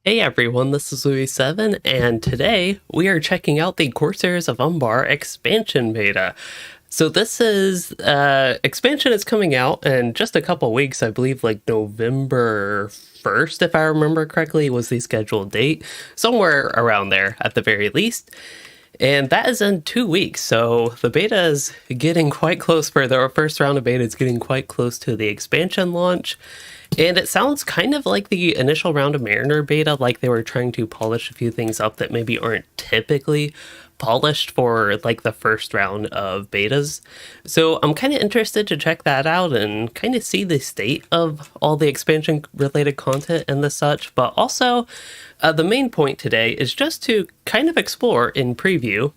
Hey everyone, this is Louis7, and today we are checking out the Corsairs of Umbar expansion beta. So this is, expansion is coming out in just a couple weeks, I believe like November 1st, if I remember correctly, was the scheduled date. Somewhere around there, at the very least. And that is in 2 weeks, so the beta is getting quite close for the first round of beta is getting quite close to the expansion launch. And it sounds kind of like the initial round of Mariner beta, like they were trying to polish a few things up that maybe aren't typically polished for like the first round of betas. So I'm kind of interested to check that out and kind of see the state of all the expansion related content and the such. But also, the main point today is just to kind of explore in preview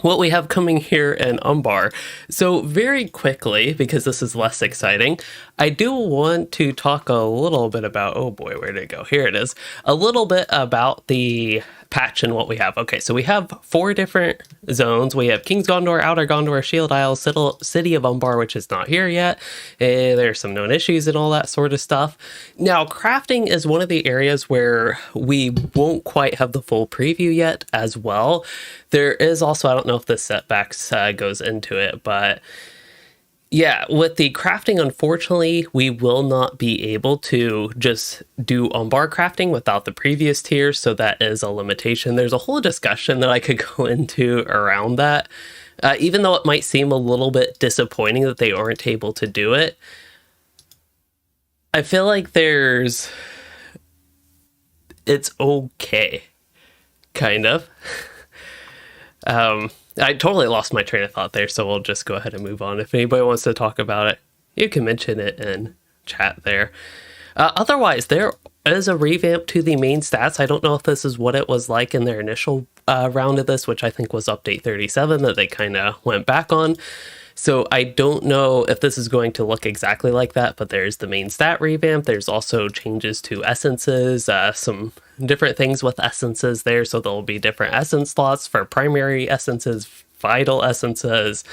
what we have coming here in Umbar. So very quickly, because this is less exciting, I do want to talk a little bit about, oh boy, where did it go? Here it is. A little bit about the patch and what we have. Okay, so we have 4 different zones. We have King's Gondor, Outer Gondor, Shield Isle, City of Umbar, which is not here yet. There's some known issues and all that sort of stuff. Now, crafting is one of the areas where we won't quite have the full preview yet as well. There is also, I don't know if the setbacks goes into it, but yeah, with the crafting, unfortunately, we will not be able to just do Umbar crafting without the previous tiers, so that is a limitation. There's a whole discussion that I could go into around that. Even though it might seem a little bit disappointing that they aren't able to do it, I feel like it's okay, kind of. I totally lost my train of thought there, so we'll just go ahead and move on. If anybody wants to talk about it, you can mention it in chat there. Otherwise, there is a revamp to the main stats. I don't know if this is what it was like in their initial round of this, which I think was update 37 that they kind of went back on. So I don't know if this is going to look exactly like that, but there's the main stat revamp. There's also changes to essences, some different things with essences there. So there'll be different essence slots for primary essences, vital essences,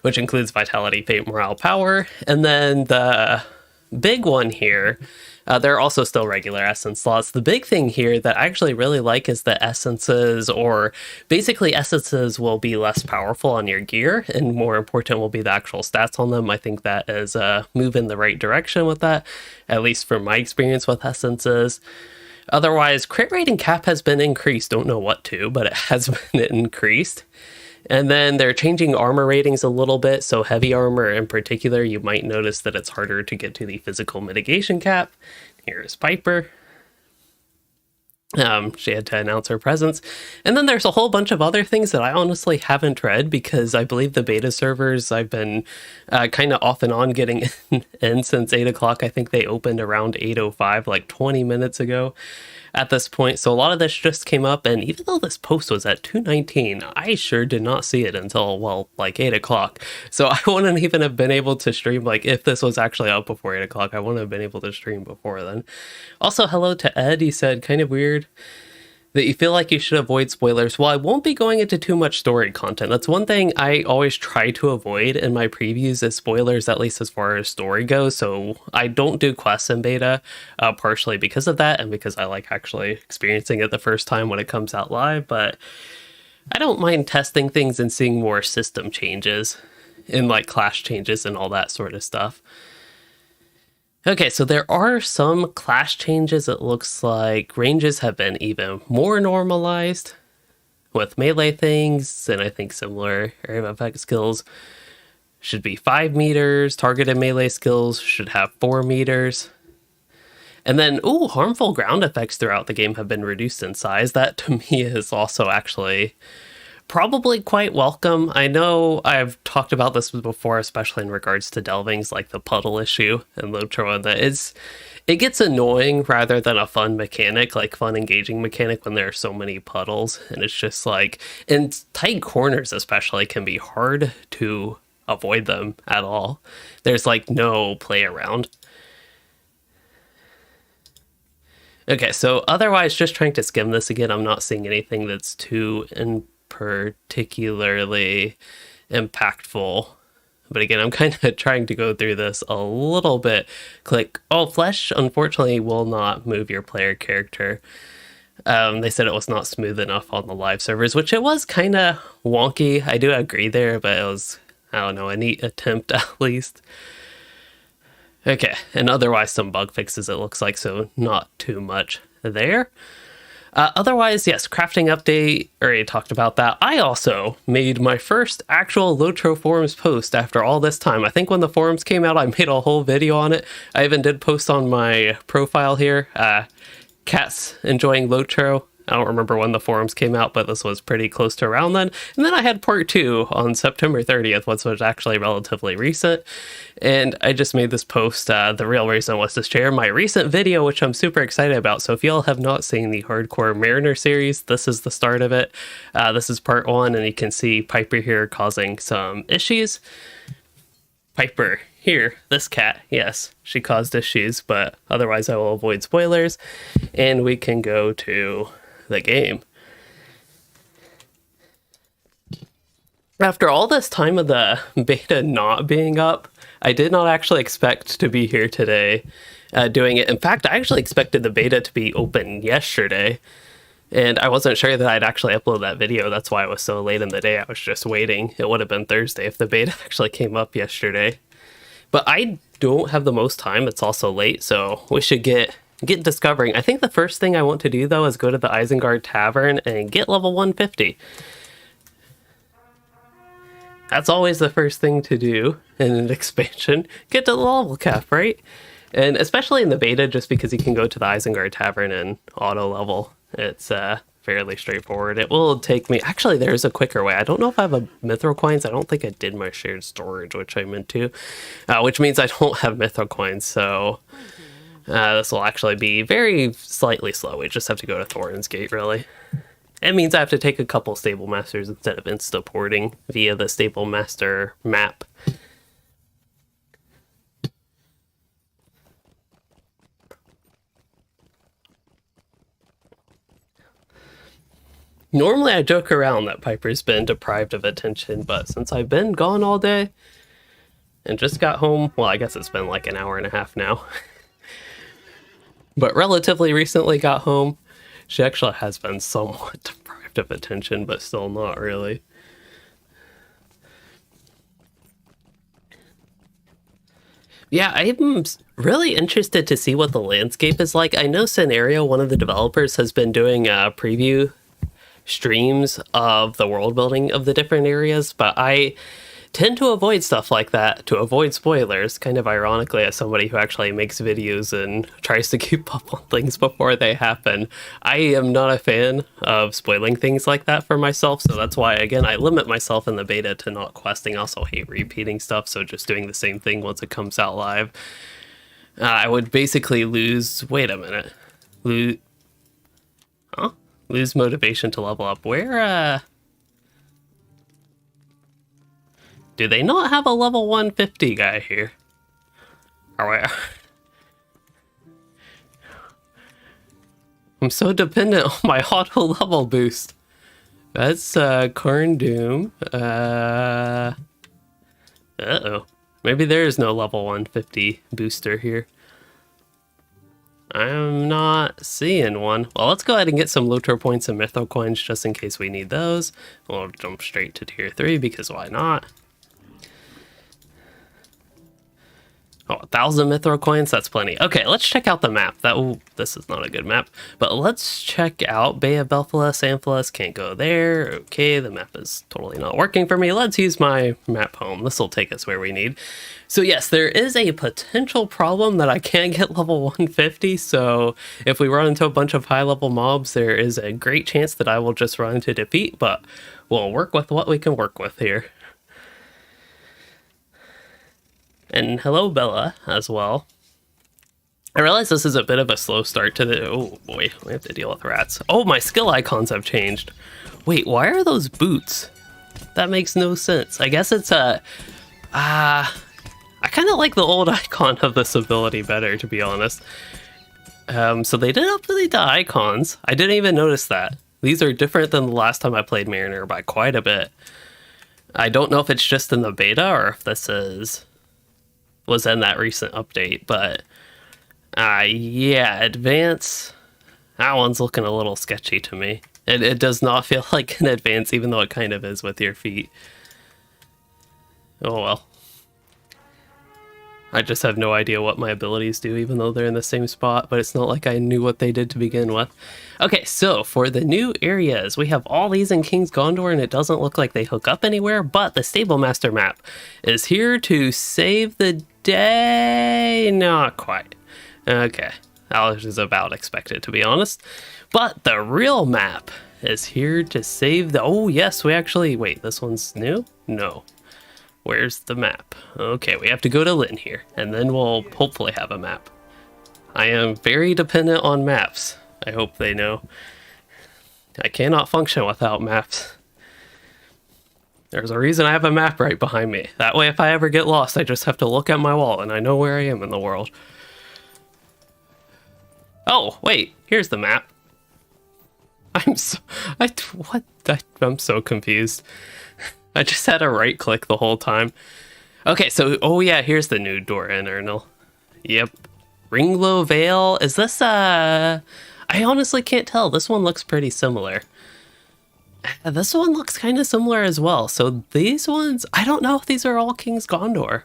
which includes vitality, fate, morale, power. And then the big one here, there are also still regular essence slots. The big thing here that I actually really like is the essences, or basically essences will be less powerful on your gear, and more important will be the actual stats on them. I think that is a move in the right direction with that, at least from my experience with essences. Otherwise, crit rate and cap has been increased. Don't know what to, but it has been increased. And then they're changing armor ratings a little bit. So heavy armor in particular, you might notice that it's harder to get to the physical mitigation cap. Here is Piper. She had to announce her presence. And then there's a whole bunch of other things that I honestly haven't read, because I believe the beta servers I've been kind of off and on getting in since 8 o'clock. I think they opened around 8:05, like 20 minutes ago at this point. So a lot of this just came up, and even though this post was at 2:19, I sure did not see it until, well, like 8 o'clock. So I wouldn't even have been able to stream, like if this was actually out before 8 o'clock, I wouldn't have been able to stream before then. Also, hello to Ed. He said, kind of weird that you feel like you should avoid spoilers. Well, I won't be going into too much story content. That's one thing I always try to avoid in my previews, is spoilers, at least as far as story goes. So I don't do quests in beta, partially because of that, and because I like actually experiencing it the first time when it comes out live. But I don't mind testing things and seeing more system changes and like clash changes and all that sort of stuff. Okay, so there are some clash changes. It looks like ranges have been even more normalized with melee things, and I think similar area of effect skills should be 5 meters. Targeted melee skills should have 4 meters. And then, harmful ground effects throughout the game have been reduced in size. That to me is also actually probably quite welcome. I know I've talked about this before, especially in regards to delvings, like the puddle issue and LOTRO, and that it gets annoying rather than a fun mechanic, like fun engaging mechanic, when there are so many puddles. And it's just like, in tight corners especially, can be hard to avoid them at all. There's like no play around. Okay, so otherwise, just trying to skim this again, I'm not seeing anything that's too particularly impactful But again, I'm kind of trying to go through this a little bit. Click, oh, flesh unfortunately will not move your player character. They said it was not smooth enough on the live servers, which it was kind of wonky. I do agree there, but it was, I don't know, a neat attempt at least. Okay, and otherwise some bug fixes it looks like, so not too much there. Otherwise, yes, crafting update, already talked about that. I also made my first actual LOTRO forums post after all this time. I think when the forums came out, I made a whole video on it. I even did post on my profile here. Cats enjoying LOTRO. I don't remember when the forums came out, but this was pretty close to around then. And then I had part 2 on September 30th, which was actually relatively recent. And I just made this post. The real reason was to share my recent video, which I'm super excited about. So if y'all have not seen the Hardcore Mariner series, this is the start of it. This is part 1, and you can see Piper here causing some issues. Piper here, this cat, yes, she caused issues, but otherwise I will avoid spoilers. And we can go to the game. After all this time of the beta not being up, I did not actually expect to be here today doing it. In fact, I actually expected the beta to be open yesterday, and I wasn't sure that I'd actually upload that video. That's why it was so late in the day. I was just waiting. It would have been Thursday if the beta actually came up yesterday. But I don't have the most time. It's also late, so we should get discovering. I think the first thing I want to do, though, is go to the Isengard Tavern and get level 150. That's always the first thing to do in an expansion. Get to the level cap, right? And especially in the beta, just because you can go to the Isengard Tavern and auto level. It's fairly straightforward. It will take me... Actually, there's a quicker way. I don't know if I have a Mithril Coins. I don't think I did my shared storage, which I meant to. Which means I don't have Mithril Coins, so... this will actually be very slightly slow. We just have to go to Thorin's Gate, really. It means I have to take a couple Stable Masters instead of insta-porting via the Stable Master map. Normally I joke around that Piper's been deprived of attention, but since I've been gone all day and just got home, well, I guess it's been like an hour and a half now. But relatively recently got home, she actually has been somewhat deprived of attention, but still not really. Yeah, I'm really interested to see what the landscape is like. I know Scenario, one of the developers, has been doing preview streams of the world building of the different areas, but I tend to avoid stuff like that to avoid spoilers, kind of ironically, as somebody who actually makes videos and tries to keep up on things before they happen. I am not a fan of spoiling things like that for myself, so that's why, again, I limit myself in the beta to not questing. I also hate repeating stuff, so just doing the same thing once it comes out live. I would basically lose... Wait a minute. Lose motivation to level up. Where, do they not have a level 150 guy here? Alright. I'm so dependent on my auto level boost. That's, Karn Doom. Uh-oh. Maybe there is no level 150 booster here. I'm not seeing one. Well, let's go ahead and get some LOTRO points and Mithril Coins just in case we need those. We'll jump straight to tier 3 because why not? Oh, 1,000 Mithril Coins, that's plenty. Okay, let's check out the map. This is not a good map, but let's check out Bay of Belfalis, Amphalis, can't go there. Okay, the map is totally not working for me. Let's use my map home. This will take us where we need. So yes, there is a potential problem that I can't get level 150, so if we run into a bunch of high-level mobs, there is a great chance that I will just run into defeat, but we'll work with what we can work with here. And hello, Bella, as well. I realize this is a bit of a slow start to the... Oh, boy, we have to deal with rats. Oh, my skill icons have changed. Wait, why are those boots? That makes no sense. I guess it's a... I kind of like the old icon of this ability better, to be honest. So they did update the icons. I didn't even notice that. These are different than the last time I played Mariner by quite a bit. I don't know if it's just in the beta or if this was in that recent update, but yeah, advance. That one's looking a little sketchy to me. It does not feel like an advance, even though it kind of is with your feet. Oh well. I just have no idea what my abilities do, even though they're in the same spot, but it's not like I knew what they did to begin with. Okay, so for the new areas, we have all these in King's Gondor, and it doesn't look like they hook up anywhere, but the Stable Master map is here to save the day. Not quite. Okay, that was about expected, to be honest. But the real map is here to save the... Oh, yes, we actually... Wait, this one's new? No. Where's the map? Okay, we have to go to Lynn here, and then we'll hopefully have a map. I am very dependent on maps. I hope they know. I cannot function without maps. There's a reason I have a map right behind me. That way, if I ever get lost, I just have to look at my wall, and I know where I am in the world. Oh, wait, here's the map. I'm so confused. I just had to right click the whole time. Okay, so, oh yeah, here's the new door in Ernil. Yep. Ringow Veil. Is this, I honestly can't tell. This one looks pretty similar. This one looks kind of similar as well. So these ones, I don't know if these are all King's Gondor.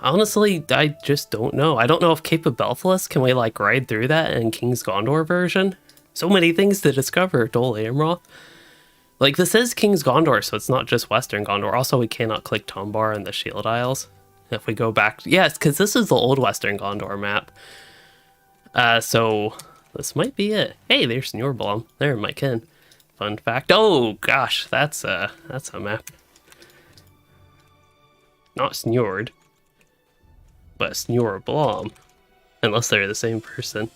Honestly, I just don't know. I don't know if Cape of Belfast, can we like ride through that in King's Gondor version? So many things to discover, Dol Amroth. Like, this is King's Gondor, so it's not just Western Gondor. Also, we cannot click Tombar and the Shield Isles. If we go back... Yes, because this is the old Western Gondor map. So, this might be it. Hey, there's Snoreblom. There, my kin. Fun fact. Oh, gosh, that's a map. Not Snjord, but Snoreblom. Unless they're the same person.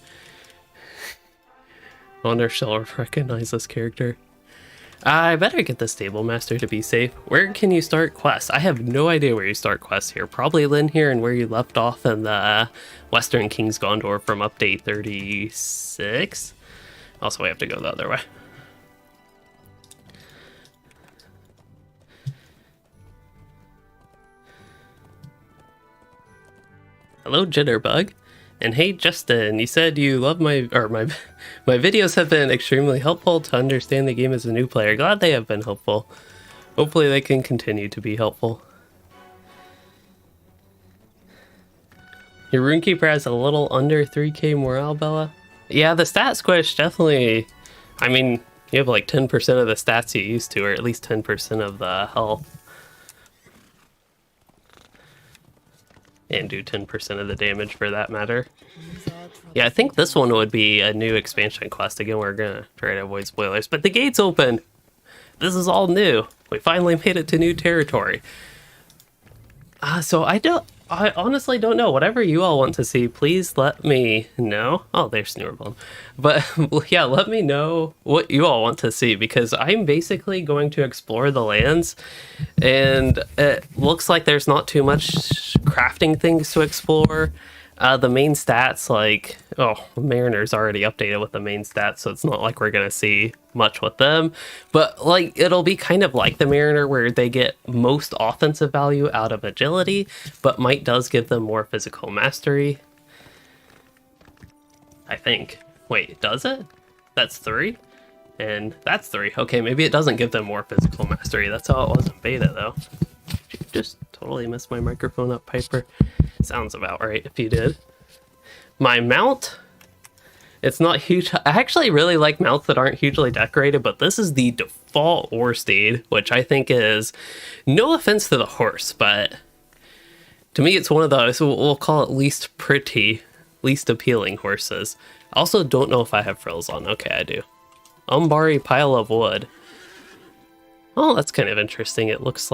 I wonder if she'll recognize this character. I better get the Stable Master to be safe. Where can you start quests? I have no idea where you start quests here. Probably Lynn here and where you left off in the Western King's Gondor from update 36. Also, we have to go the other way. Hello, Jitterbug. And hey, Justin, you said you love my videos have been extremely helpful to understand the game as a new player. Glad they have been helpful. Hopefully they can continue to be helpful. Your Runekeeper has a little under 3k morale, Bella. Yeah, the stat squish definitely, I mean, you have like 10% of the stats you used to, or at least 10% of the health. And do 10% of the damage for that matter. Yeah, I think this one would be a new expansion quest. Again, we're gonna try to avoid spoilers, but the gate's open. This is all new. We finally made it to new territory. So I honestly don't know. Whatever you all want to see, please let me know. Oh, there's Snoreblom. But yeah, let me know what you all want to see, because I'm basically going to explore the lands, and it looks like there's not too much crafting things to explore. The main stats, like, oh, Mariner's already updated with the main stats, so it's not like we're gonna see much with them. But, like, it'll be kind of like the Mariner, where they get most offensive value out of agility, but Might does give them more physical mastery. I think. Wait, does it? That's 3? And that's 3. Okay, maybe it doesn't give them more physical mastery. That's how it was in beta, though. You just totally messed my microphone up, Piper. Sounds about right if you did. My mount, it's not huge. I actually really like mounts that aren't hugely decorated, but this is the default ore steed, which I think is, no offense to the horse, but to me it's one of those, we'll call it least pretty, least appealing horses. I also don't know if I have frills on. Okay, I do. Umbari pile of wood. Oh, that's kind of interesting. It looks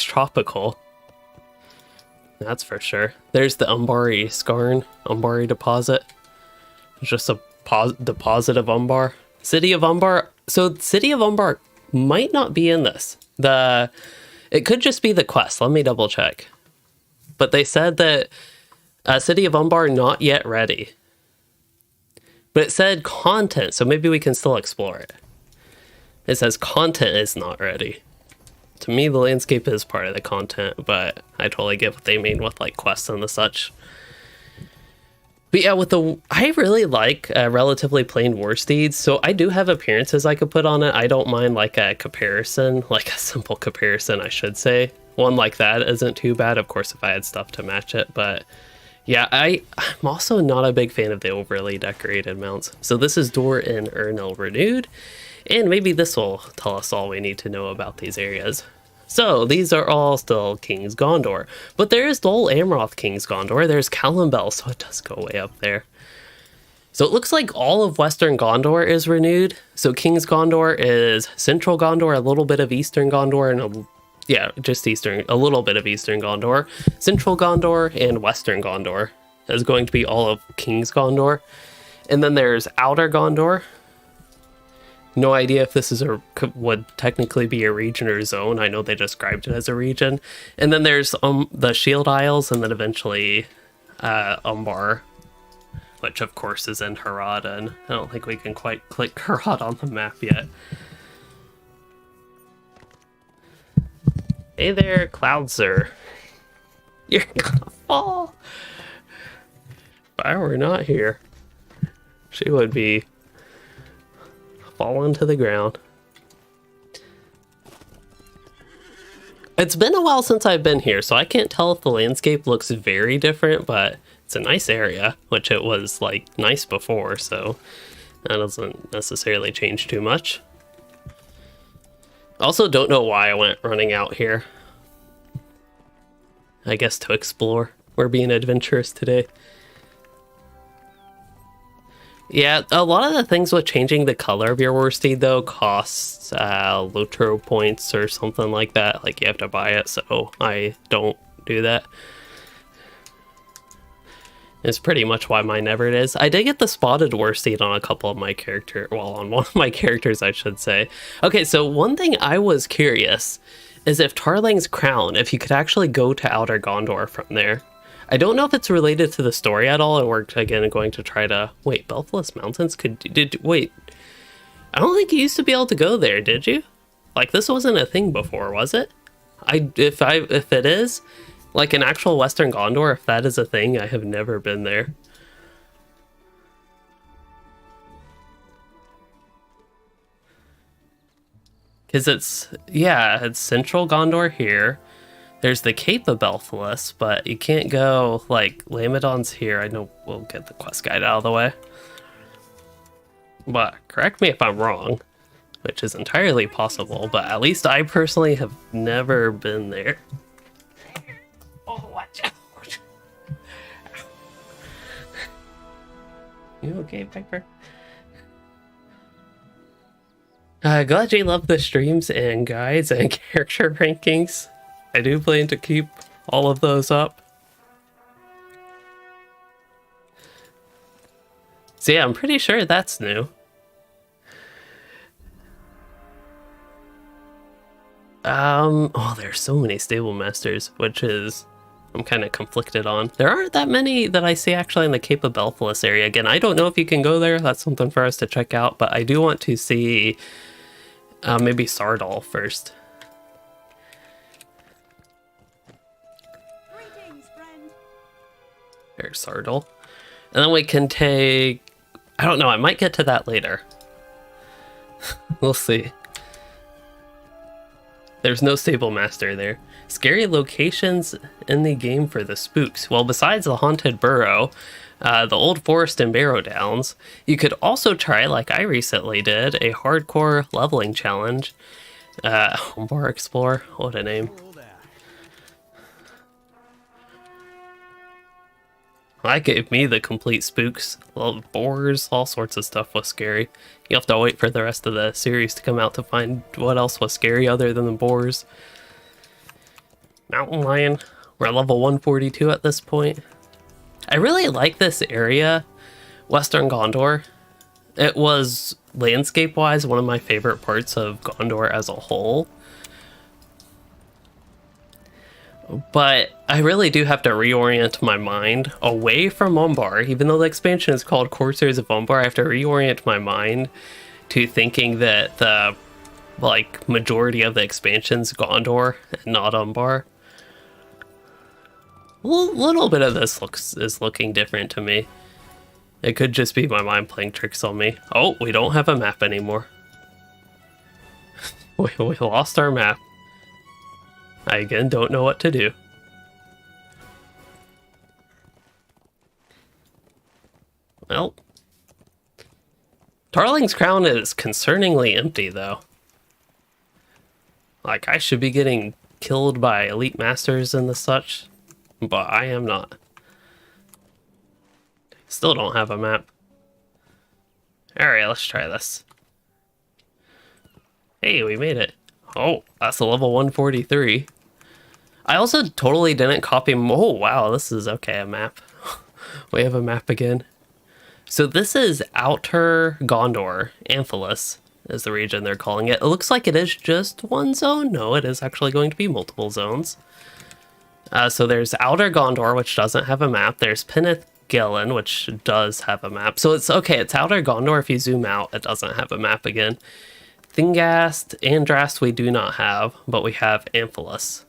tropical. That's for sure. There's the Umbari Scarn, Umbari deposit. It's just a deposit of Umbar. City of Umbar. So City of Umbar might not be in this. It could just be the quest. Let me double check. But they said that City of Umbar not yet ready. But it said content, so maybe we can still explore it. It says content is not ready. to me, the landscape is part of the content, but I totally get what they mean with like quests and the such. But yeah, I really like relatively plain war steeds, so I do have appearances I could put on it. I don't mind like a comparison, like a simple comparison, I should say. One like that isn't too bad, of course, if I had stuff to match it, but yeah, I'm also not a big fan of the overly decorated mounts. So this is Dor in Urnil Renewed, and maybe this will tell us all we need to know about these areas. So these are all still King's Gondor, but there is Dol Amroth King's Gondor. There's Callum-Bel, so it does go way up there. So it looks like all of Western Gondor is renewed. So King's Gondor is Central Gondor, a little bit of Eastern Gondor, and just Eastern, a little bit of Eastern Gondor. Central Gondor and Western Gondor is going to be all of King's Gondor. And then there's Outer Gondor. No idea if this would technically be a region or zone. I know they described it as a region. And then there's the Shield Isles, and then eventually Umbar, which of course is in Harad, and I don't think we can quite click Harad on the map yet. Hey there, Cloud Sir. You're gonna fall. If I were not here, she would be fallen to the ground. It's been a while since I've been here, so I can't tell if the landscape looks very different, but it's a nice area, which it was like nice before, so that doesn't necessarily change too much. Also don't know why I went running out here. I guess to explore. We're being adventurous today. Yeah, a lot of the things with changing the color of your war steed, though, costs LOTRO points or something like that. Like, you have to buy it, so I don't do that. It's pretty much why mine never is. I did get the spotted war steed on a couple of my on one of my characters, I should say. Okay, so one thing I was curious is if Tarling's Crown, if you could actually go to Outer Gondor from there. I don't know if it's related to the story at all, and we're again going to try to wait. Belthless Mountains wait. I don't think you used to be able to go there, did you? Like, this wasn't a thing before, was it? If it is, like an actual Western Gondor, if that is a thing, I have never been there. Because it's Central Gondor here. There's the Cape of Belthless, but you can't go, like, Lamedon's here. I know we'll get the quest guide out of the way. But correct me if I'm wrong, which is entirely possible, but at least I personally have never been there. Oh, watch out. You okay, Piper? Glad you love the streams and guides and character rankings. I do plan to keep all of those up. So yeah, I'm pretty sure that's new. Oh, there's so many stable masters, which is I'm kind of conflicted on. There aren't that many that I see actually in the Cape of Belthless area. Again, I don't know if you can go there. That's something for us to check out, but I do want to see maybe Sardal first. There's Sardal. And then we can take... I don't know, I might get to that later. We'll see. There's no stable master there. Scary locations in the game for the spooks. Well, besides the Haunted Burrow, the Old Forest and Barrow Downs, you could also try, like I recently did, a hardcore leveling challenge. Umbar Explorer, what a name. That gave me the complete spooks. Well, boars, all sorts of stuff was scary. You'll have to wait for the rest of the series to come out to find what else was scary other than the boars. Mountain Lion. We're at level 142 at this point. I really like this area, Western Gondor. It was, landscape-wise, one of my favorite parts of Gondor as a whole. But I really do have to reorient my mind away from Umbar. Even though the expansion is called Corsairs of Umbar, I have to reorient my mind to thinking that the like majority of the expansions Gondor and not Umbar. A little bit of this is looking different to me. It could just be my mind playing tricks on me. Oh, we don't have a map anymore. we lost our map. I again don't know what to do. Well, Tarling's Crown is concerningly empty, though. Like, I should be getting killed by elite masters and the such, but I am not. Still don't have a map. Alright, let's try this. Hey, we made it. Oh, that's a level 143. I also totally didn't copy... Oh, wow, this is... Okay, a map. We have a map again. So this is Outer Gondor. Amphilis is the region they're calling it. It looks like it is just one zone. No, it is actually going to be multiple zones. So there's Outer Gondor, which doesn't have a map. There's Penith Gillen, which does have a map. So it's okay, it's Outer Gondor. If you zoom out, it doesn't have a map again. Thingast, Andrast we do not have, but we have Amphilis.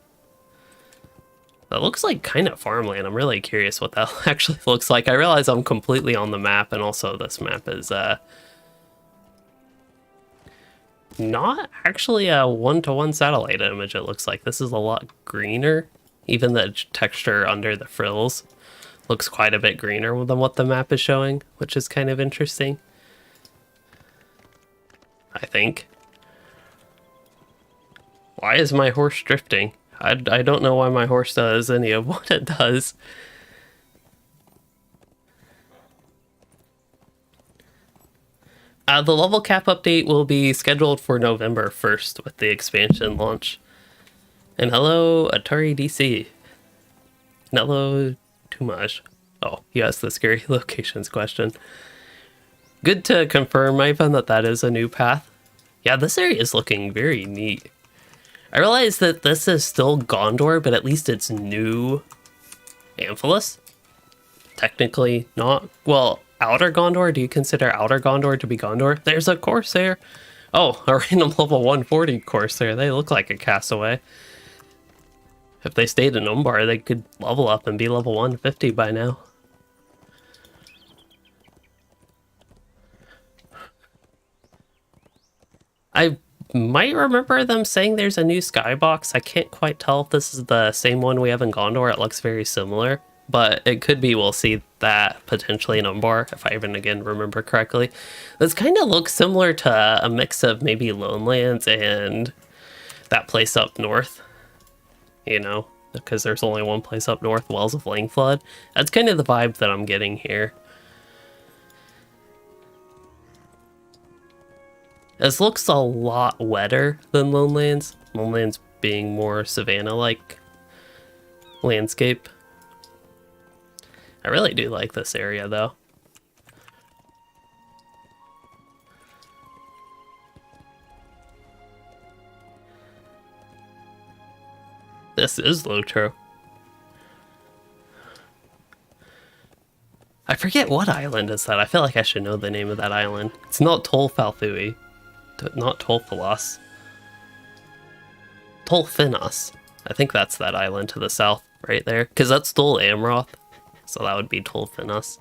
That looks like kind of farmland. I'm really curious what that actually looks like. I realize I'm completely on the map, and also this map is not actually a one-to-one satellite image, it looks like. This is a lot greener. Even the texture under the frills looks quite a bit greener than what the map is showing, which is kind of interesting, I think. Why is my horse drifting? I don't know why my horse does any of what it does. The level cap update will be scheduled for November 1st with the expansion launch. And hello, Atari DC. Hello, too much. Oh, he asked the scary locations question. Good to confirm, Ivan, that is a new path. Yeah, this area is looking very neat. I realize that this is still Gondor, but at least it's new Amphilis. Technically not. Well, Outer Gondor? Do you consider Outer Gondor to be Gondor? There's a Corsair. Oh, a random level 140 Corsair. They look like a castaway. If they stayed in Umbar, they could level up and be level 150 by now. I might remember them saying there's a new skybox. I can't quite tell if this is the same one we have in Gondor. It looks very similar, but it could be we'll see that potentially in Umbar, if I even again remember correctly. This kind of looks similar to a mix of maybe Lonelands and that place up north, you know, because there's only one place up north, Wells of Langflood. That's kind of the vibe that I'm getting here. This looks a lot wetter than Lonelands. Lonelands being more savanna-like landscape. I really do like this area, though. This is LOTRO. I forget what island is that. I feel like I should know the name of that island. It's not Tol Falthui. Not Tolfalos. Tolfinos. I think that's that island to the south right there. Because that's Dol Amroth. So that would be Tolfinos.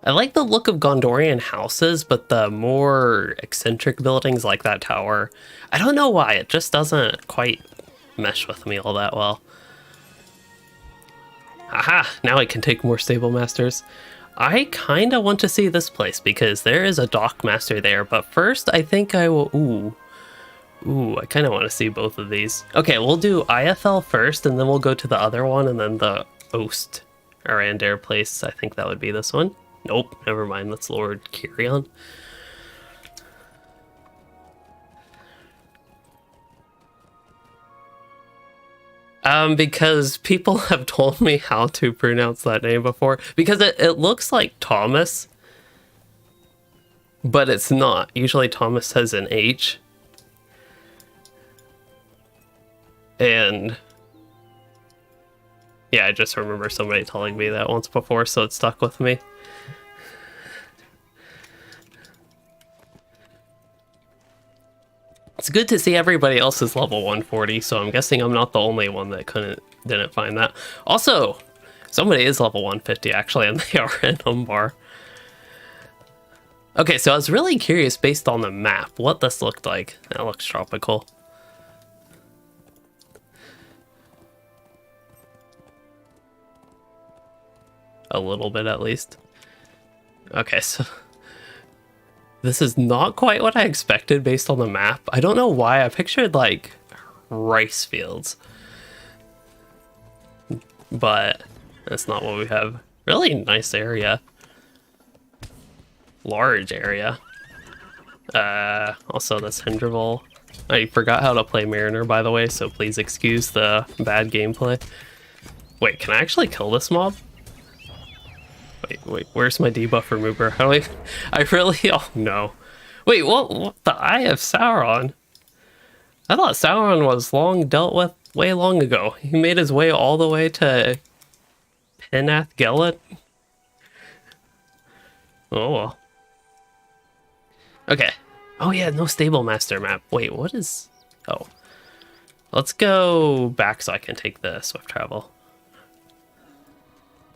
I like the look of Gondorian houses, but the more eccentric buildings like that tower, I don't know why, it just doesn't quite mesh with me all that well. Aha! Now I can take more stable masters. I kind of want to see this place because there is a dock master there, but first I think I will... Ooh, I kind of want to see both of these. Okay, we'll do IFL first, and then we'll go to the other one, and then the Ost Arandair place. I think that would be this one. Nope, never mind. That's Lord Kirion. Because people have told me how to pronounce that name before. Because it looks like Thomas, but it's not. Usually Thomas has an H. And yeah, I just remember somebody telling me that once before, so it stuck with me. It's good to see everybody else is level 140, so I'm guessing I'm not the only one that didn't find that. Also, somebody is level 150 actually, and they are in Umbar. Okay, so I was really curious based on the map what this looked like. That looks tropical. A little bit at least. Okay, so this is not quite what I expected based on the map. I don't know why. I pictured like rice fields, but that's not what we have. Really nice area. Large area. Also this Hinderval. I forgot how to play Mariner, by the way, so please excuse the bad gameplay. Wait, can I actually kill this mob? Wait, where's my debuff remover? How do I really, oh no. Wait, what the Eye of Sauron? I thought Sauron was long dealt with way long ago. He made his way all the way to Penath Gellet. Oh well. Okay. Oh yeah, no stable master map. Wait, what is, oh. Let's go back so I can take the swift travel.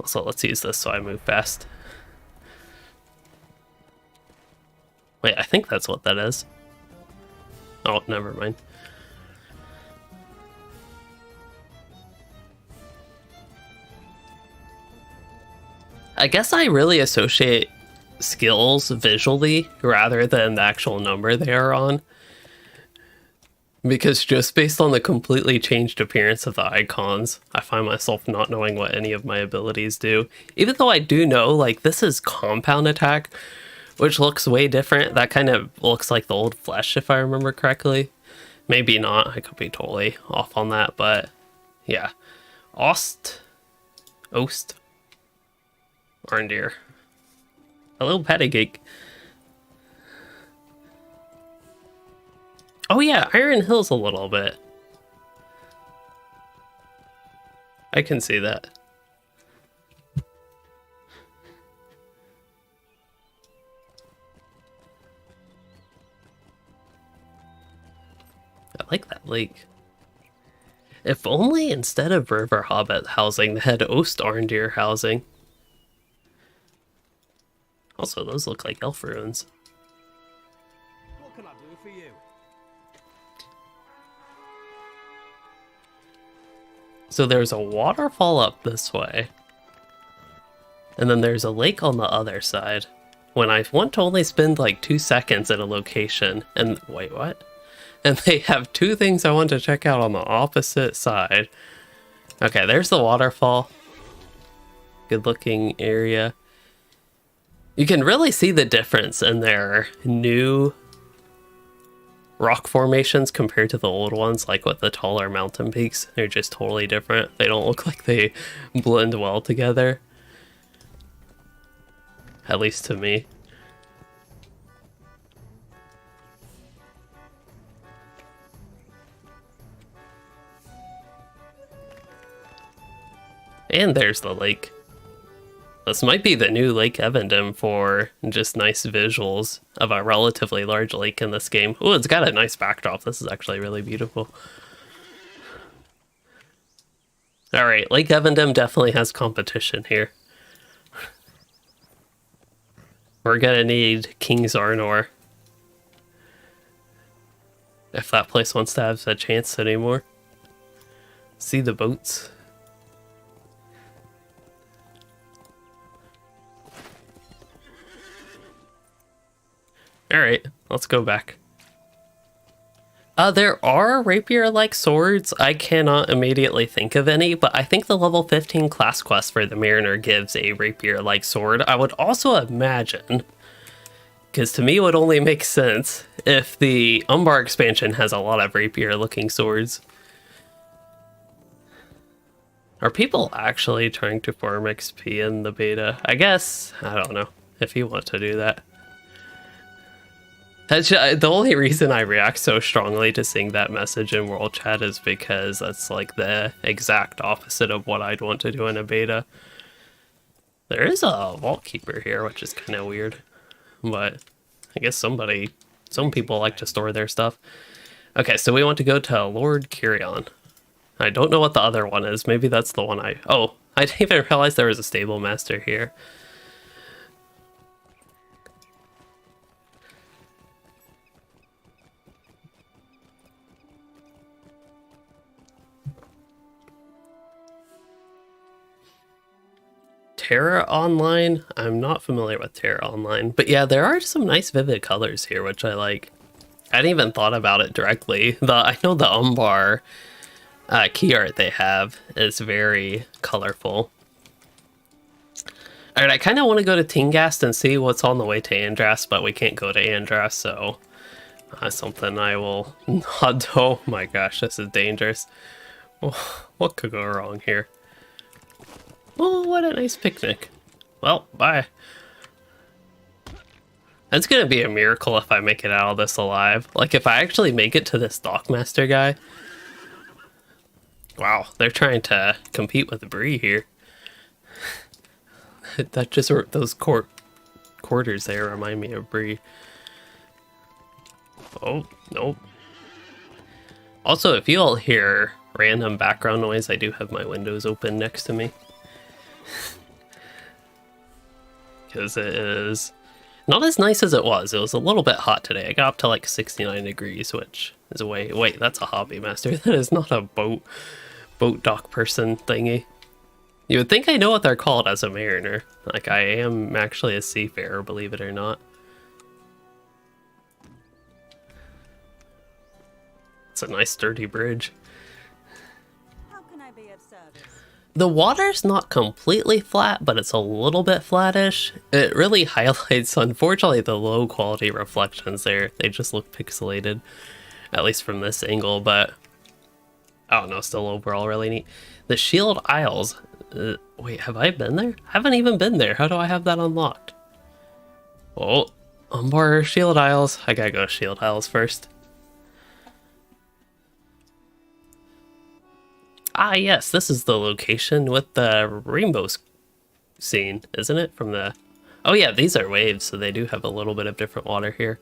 Also, let's use this so I move fast. Wait, I think that's what that is. Oh, never mind. I guess I really associate skills visually rather than the actual number they are on. Because just based on the completely changed appearance of the icons, I find myself not knowing what any of my abilities do. Even though I do know, like, this is compound attack, which looks way different. That kind of looks like the old flesh, if I remember correctly. Maybe not, I could be totally off on that, but yeah. Ost. Arndir. Hello, Paddygate. Oh yeah, Iron Hills a little bit. I can see that. I like that lake. If only instead of River Hobbit housing, they had Ost Arndir housing. Also, those look like elf ruins. What can I do for you? So there's a waterfall up this way. And then there's a lake on the other side. When I want to only spend like 2 seconds at a location, and wait, what? And they have 2 things I want to check out on the opposite side. Okay, there's the waterfall. Good looking area. You can really see the difference in their new rock formations compared to the old ones, like with the taller mountain peaks. They're just totally different. They don't look like they blend well together. At least to me. And there's the lake. This might be the new Lake Evandem for just nice visuals of a relatively large lake in this game. Oh, it's got a nice backdrop. This is actually really beautiful. Alright, Lake Evandem definitely has competition here. We're gonna need King's Arnor. If that place wants to have a chance anymore. See the boats. Alright, let's go back. There are rapier-like swords. I cannot immediately think of any, but I think the level 15 class quest for the Mariner gives a rapier-like sword. I would also imagine, because to me it would only make sense, if the Umbar expansion has a lot of rapier-looking swords. Are people actually trying to farm XP in the beta? I guess. I don't know if you want to do that. The only reason I react so strongly to seeing that message in World Chat is because that's like the exact opposite of what I'd want to do in a beta. There is a Vault Keeper here, which is kind of weird. But I guess some people like to store their stuff. Okay, so we want to go to Lord Kyrion. I don't know what the other one is. Maybe that's the one Oh, I didn't even realize there was a stable master here. Terra Online? I'm not familiar with Terra Online. But yeah, there are some nice vivid colors here, which I like. I hadn't even thought about it directly. I know the Umbar key art they have is very colorful. Alright, I kind of want to go to Tingast and see what's on the way to Andras, but we can't go to Andras, so that's something I will not do. Oh my gosh, this is dangerous. Oh, what could go wrong here? Oh, what a nice picnic. Well, bye. It's gonna be a miracle if I make it out of this alive. Like, if I actually make it to this Dockmaster guy. Wow, they're trying to compete with Bree here. That just, those quarters there remind me of Bree. Oh, nope. Also, if you all hear random background noise, I do have my windows open next to me. Because it is not as nice as it was. It was a little bit hot today. I got up to like 69 degrees, which is a way... Wait, that's a hobby master. That is not a boat dock person thingy. You would think I know what they're called as a mariner. Like, I am actually a seafarer, believe it or not. It's a nice sturdy bridge. How can I be of service? The water's not completely flat, but it's a little bit flattish. It really highlights, unfortunately, the low quality reflections there. They just look pixelated, at least from this angle, but I don't know, still overall really neat. The Shield Isles. Wait, have I been there? I haven't even been there. How do I have that unlocked? Oh, Umbar Shield Isles. I gotta go to Shield Isles first. Ah, yes, this is the location with the rainbow scene, isn't it? From the... Oh yeah, these are waves, so they do have a little bit of different water here.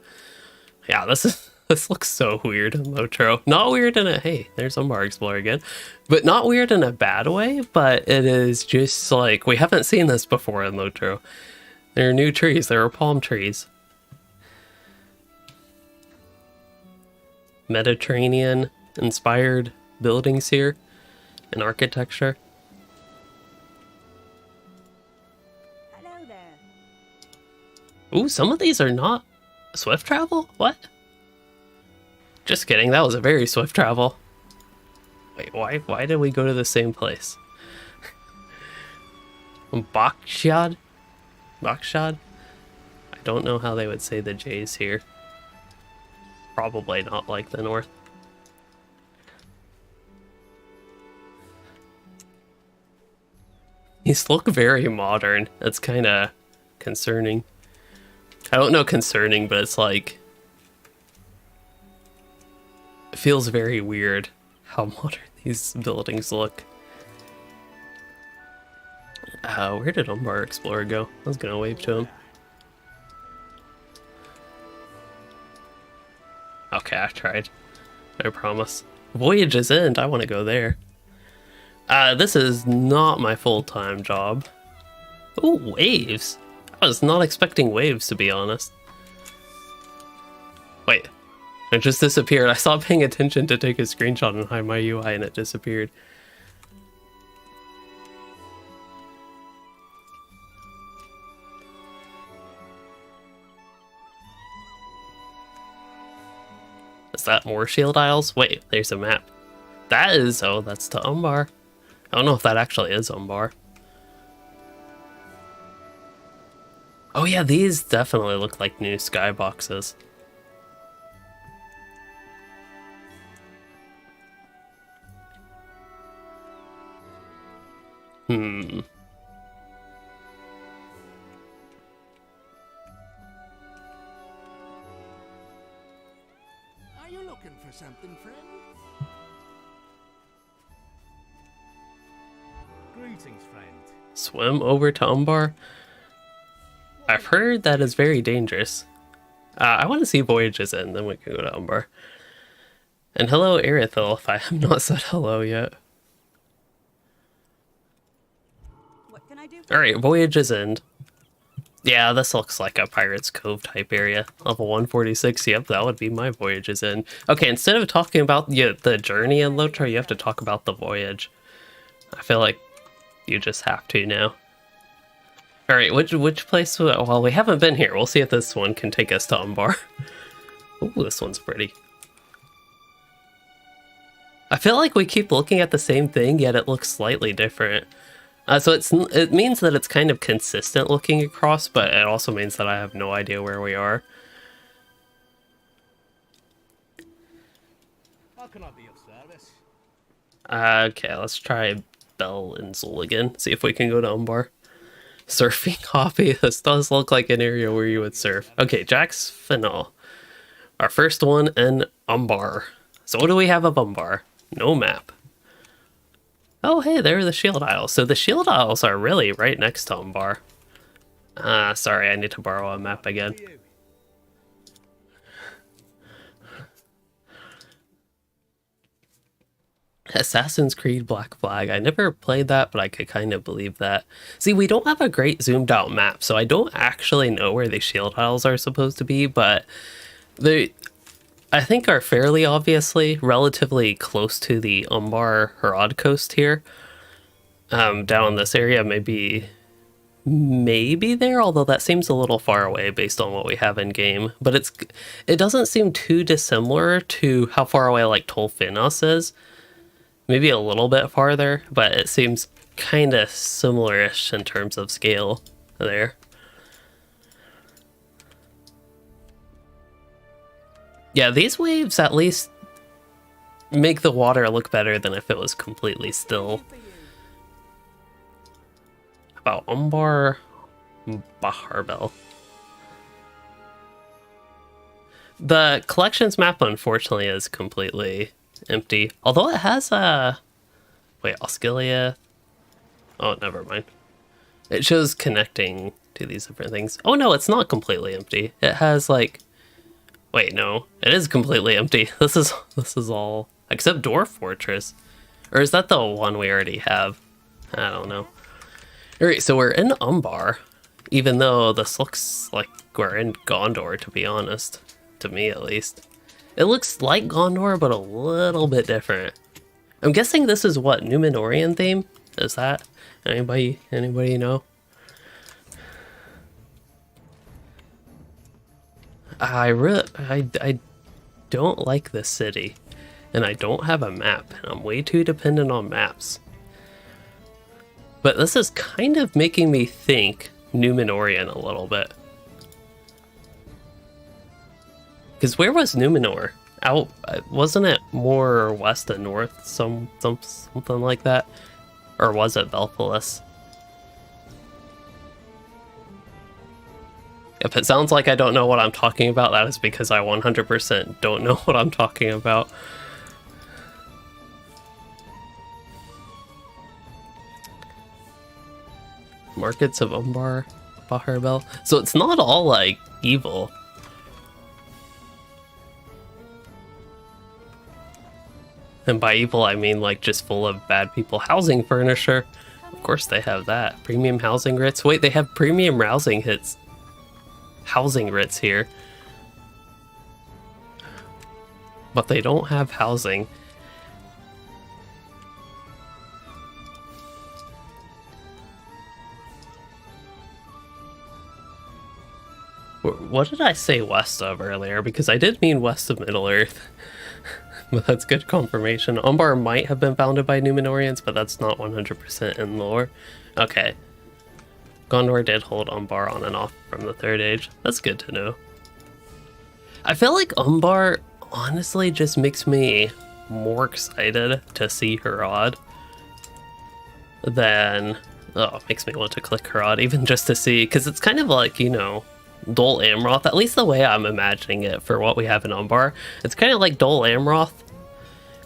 Yeah, this looks so weird in LOTRO. Not weird in a... Hey, there's Umbar Explorer again. But not weird in a bad way, but it is just like... We haven't seen this before in LOTRO. There are new trees. There are palm trees. Mediterranean-inspired buildings here. And architecture. Hello there. Ooh, some of these are not swift travel? What? Just kidding, that was a very swift travel. Wait, why did we go to the same place? Bakshad? Bakshad? I don't know how they would say the J's here. Probably not like the north. These look very modern. That's kind of concerning. I don't know concerning, but it's like... It feels very weird how modern these buildings look. Where did Umbar Explorer go? I was gonna wave to him. Okay, I tried. I promise. Voyage's End, I want to go there. This is not my full-time job. Ooh, waves. I was not expecting waves, to be honest. Wait, it just disappeared. I stopped paying attention to take a screenshot and hide my UI and it disappeared. Is that more Shield Isles? Wait, there's a map. That is... Oh, that's to Umbar. I don't know if that actually is Umbar. Oh yeah, these definitely look like new skyboxes. Hmm. Are you looking for something, friend? Greetings, friend. Swim over to Umbar? I've heard that is very dangerous. I want to see Voyage's End, then we can go to Umbar. And hello, Erithil, if I have not said hello yet. What can I do for Alright, Voyage's End. Yeah, this looks like a Pirate's Cove type area. Level 146, yep, that would be my Voyage's End. Okay, instead of talking about the journey in LOTRO, you have to talk about the voyage. I feel like you just have to now. Alright, which place? Well, we haven't been here. We'll see if this one can take us to Umbar. Ooh, this one's pretty. I feel like we keep looking at the same thing, yet it looks slightly different. So it means that it's kind of consistent looking across, but it also means that I have no idea where we are. How can I be of service? Okay, let's try Bell and Zul again. See if we can go to Umbar. Surfing hobby. This does look like an area where you would surf. Okay, Jack's Final. Our first one in Umbar. So what do we have of Umbar? No map. Oh, hey, there are the shield isles. So the shield isles are really right next to Umbar. Sorry, I need to borrow a map again. You. Assassin's Creed Black Flag. I never played that, but I could kind of believe that. See, we don't have a great zoomed out map, so I don't actually know where the shield isles are supposed to be, but they, I think, are fairly obviously relatively close to the Umbar Harad coast here. Down in this area, maybe there, although that seems a little far away based on what we have in game. But it doesn't seem too dissimilar to how far away like Tolfinos is. Maybe a little bit farther, but it seems kind of similar-ish in terms of scale there. Yeah, these waves at least make the water look better than if it was completely still. About Umbar Baharbel. The collections map, unfortunately, is completely empty. Although it has wait, Oscilia. Oh, never mind. It shows connecting to these different things. Oh no, it's not completely empty. It has like, wait, no, it is completely empty. This is all except Dwarf Fortress. Or is that the one we already have? I don't know. Alright, so we're in Umbar, even though this looks like we're in Gondor, to be honest. To me, at least. It looks like Gondor, but a little bit different. I'm guessing this is what, Numenorian theme? Is that? Anybody know? I don't like this city, and I don't have a map, and I'm way too dependent on maps. But this is kind of making me think Numenorian a little bit. Because where was Numenor? Out, wasn't it more west and north, something like that? Or was it Belpolis? If it sounds like I don't know what I'm talking about, that is because I 100% don't know what I'm talking about. Markets of Umbar, Baharbel. So it's not all like evil. And by evil, I mean like just full of bad people. Housing furniture. Of course they have that. Premium housing writs. Wait, they have premium housing hits. Housing writs here. But they don't have housing. What did I say west of earlier? Because I did mean west of Middle-earth. But that's good confirmation. Umbar might have been founded by Numenorians, but that's not 100% in lore. Okay. Gondor did hold Umbar on and off from the Third Age. That's good to know. I feel like Umbar honestly just makes me more excited to see Harad than... Oh, it makes me want to click Harad even just to see, because it's kind of like, you know, Dol Amroth, at least the way I'm imagining it for what we have in Umbar. It's kind of like Dol Amroth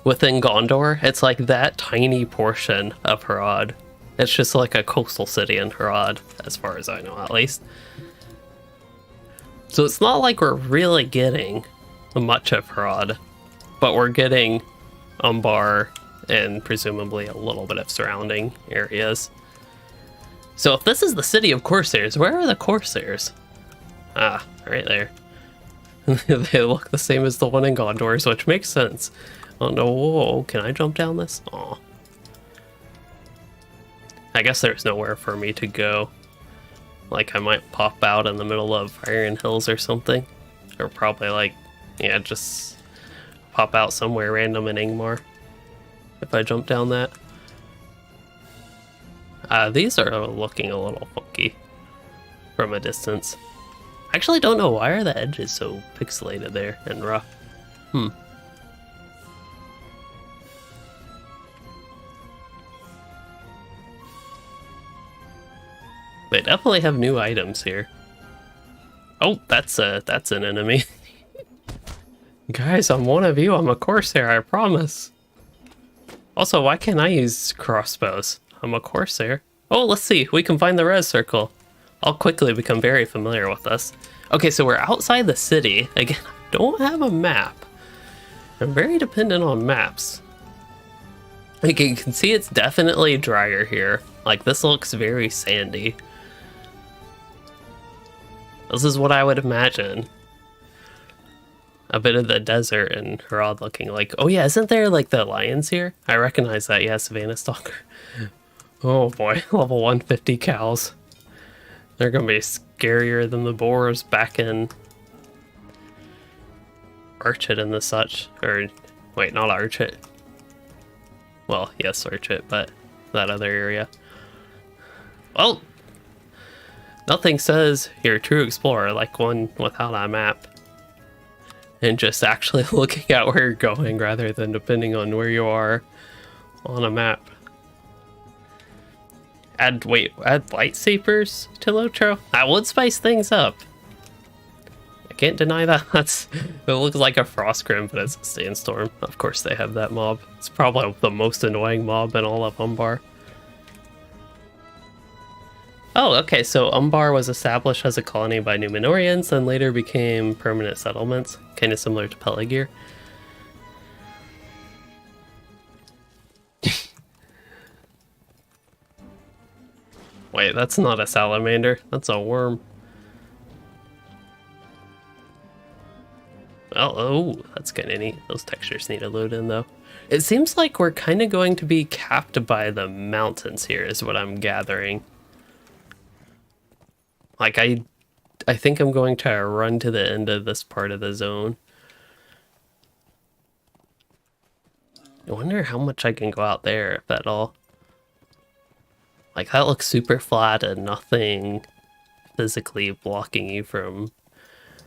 within Gondor. It's like that tiny portion of Harad. It's just like a coastal city in Harad, as far as I know, at least. So it's not like we're really getting much of Harad. but we're getting Umbar and presumably a little bit of surrounding areas. So if this is the city of Corsairs, where are the Corsairs? Ah, right there. They look the same as the one in Gondor, which makes sense. Oh no, whoa, can I jump down this? Aw. I guess there's nowhere for me to go. Like I might pop out in the middle of Iron Hills or something. Or probably like, yeah, just pop out somewhere random in Ingmar. If I jump down that. These are looking a little funky from a distance. I actually don't know why are the edges so pixelated there and rough. They definitely have new items here. Oh, that's an enemy. Guys, I'm one of you. I'm a Corsair, I promise. Also, why can't I use crossbows? I'm a Corsair. Oh, let's see. We can find the res circle. I'll quickly become very familiar with this. Okay, so we're outside the city. Again, I don't have a map. I'm very dependent on maps. Like, you can see it's definitely drier here. Like, this looks very sandy. This is what I would imagine. A bit of the desert and Harad looking like... Oh yeah, isn't there like the lions here? I recognize that, yeah, Savannah Stalker. Oh boy, level 150 cows. They're gonna be scarier than the boars back in Archit and the such. Or, wait, not Archit. Well, yes, Archit, but that other area. Well, nothing says you're a true explorer like one without a map. And just actually looking at where you're going rather than depending on where you are on a map. Add lightsabers to LOTRO? That would spice things up. I can't deny that. It looks like a Frostgrim, but it's a Sandstorm. Of course they have that mob. It's probably the most annoying mob in all of Umbar. Oh, okay, so Umbar was established as a colony by Numenorians, then later became permanent settlements, kind of similar to Peligir. Wait, that's not a salamander, that's a worm. Oh, that's kind of neat. Those textures need to load in, though. It seems like we're kind of going to be capped by the mountains here, is what I'm gathering. Like, I think I'm going to run to the end of this part of the zone. I wonder how much I can go out there, if at all. Like, that looks super flat and nothing physically blocking you from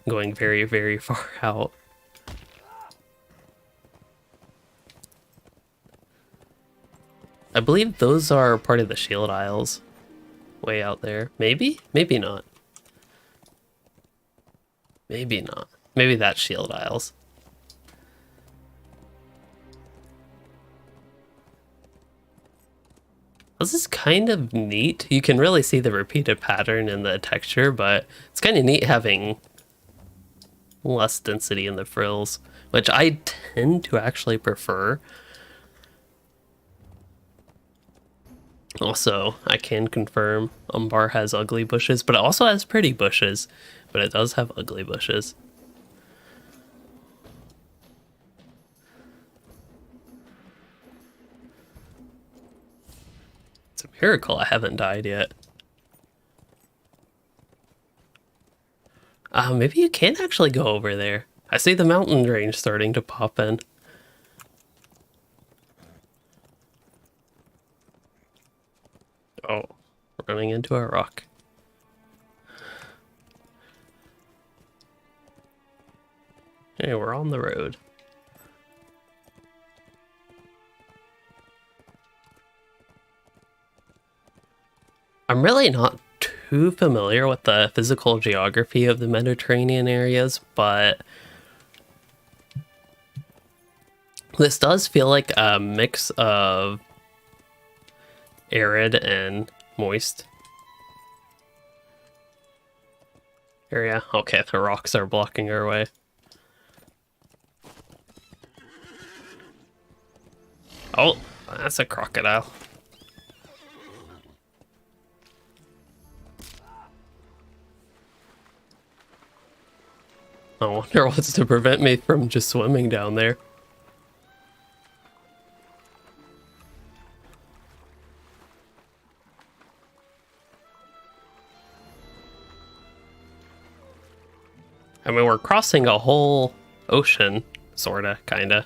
going very, very far out. I believe those are part of the Shield Isles. Way out there. Maybe? Maybe not. Maybe not. Maybe that's Shield Isles. This is kind of neat. You can really see the repeated pattern in the texture, but it's kind of neat having less density in the frills, which I tend to actually prefer. Also, I can confirm Umbar has ugly bushes, but it also has pretty bushes, but it does have ugly bushes. It's a miracle I haven't died yet. Maybe you can actually go over there. I see the mountain range starting to pop in. Oh, running into a rock. Hey, we're on the road. I'm really not too familiar with the physical geography of the Mediterranean areas, but this does feel like a mix of arid and moist area. Okay, the rocks are blocking our way. Oh, that's a crocodile. I wonder what's to prevent me from just swimming down there. I mean, we're crossing a whole ocean, sorta, kinda.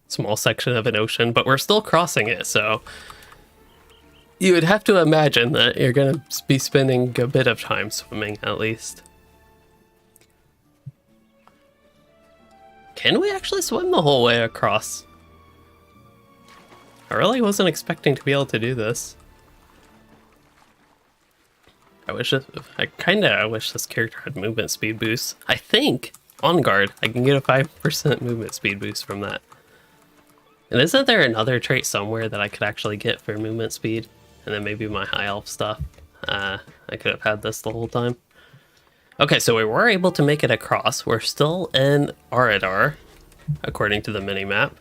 Small section of an ocean, but we're still crossing it, so you would have to imagine that you're gonna be spending a bit of time swimming, at least. Can we actually swim the whole way across? I really wasn't expecting to be able to do this. I wish this character had movement speed boost. I think, on guard, I can get a 5% movement speed boost from that. And isn't there another trait somewhere that I could actually get for movement speed? And then maybe my high elf stuff. I could have had this the whole time. Okay, so we were able to make it across. We're still in Aradar, according to the mini-map.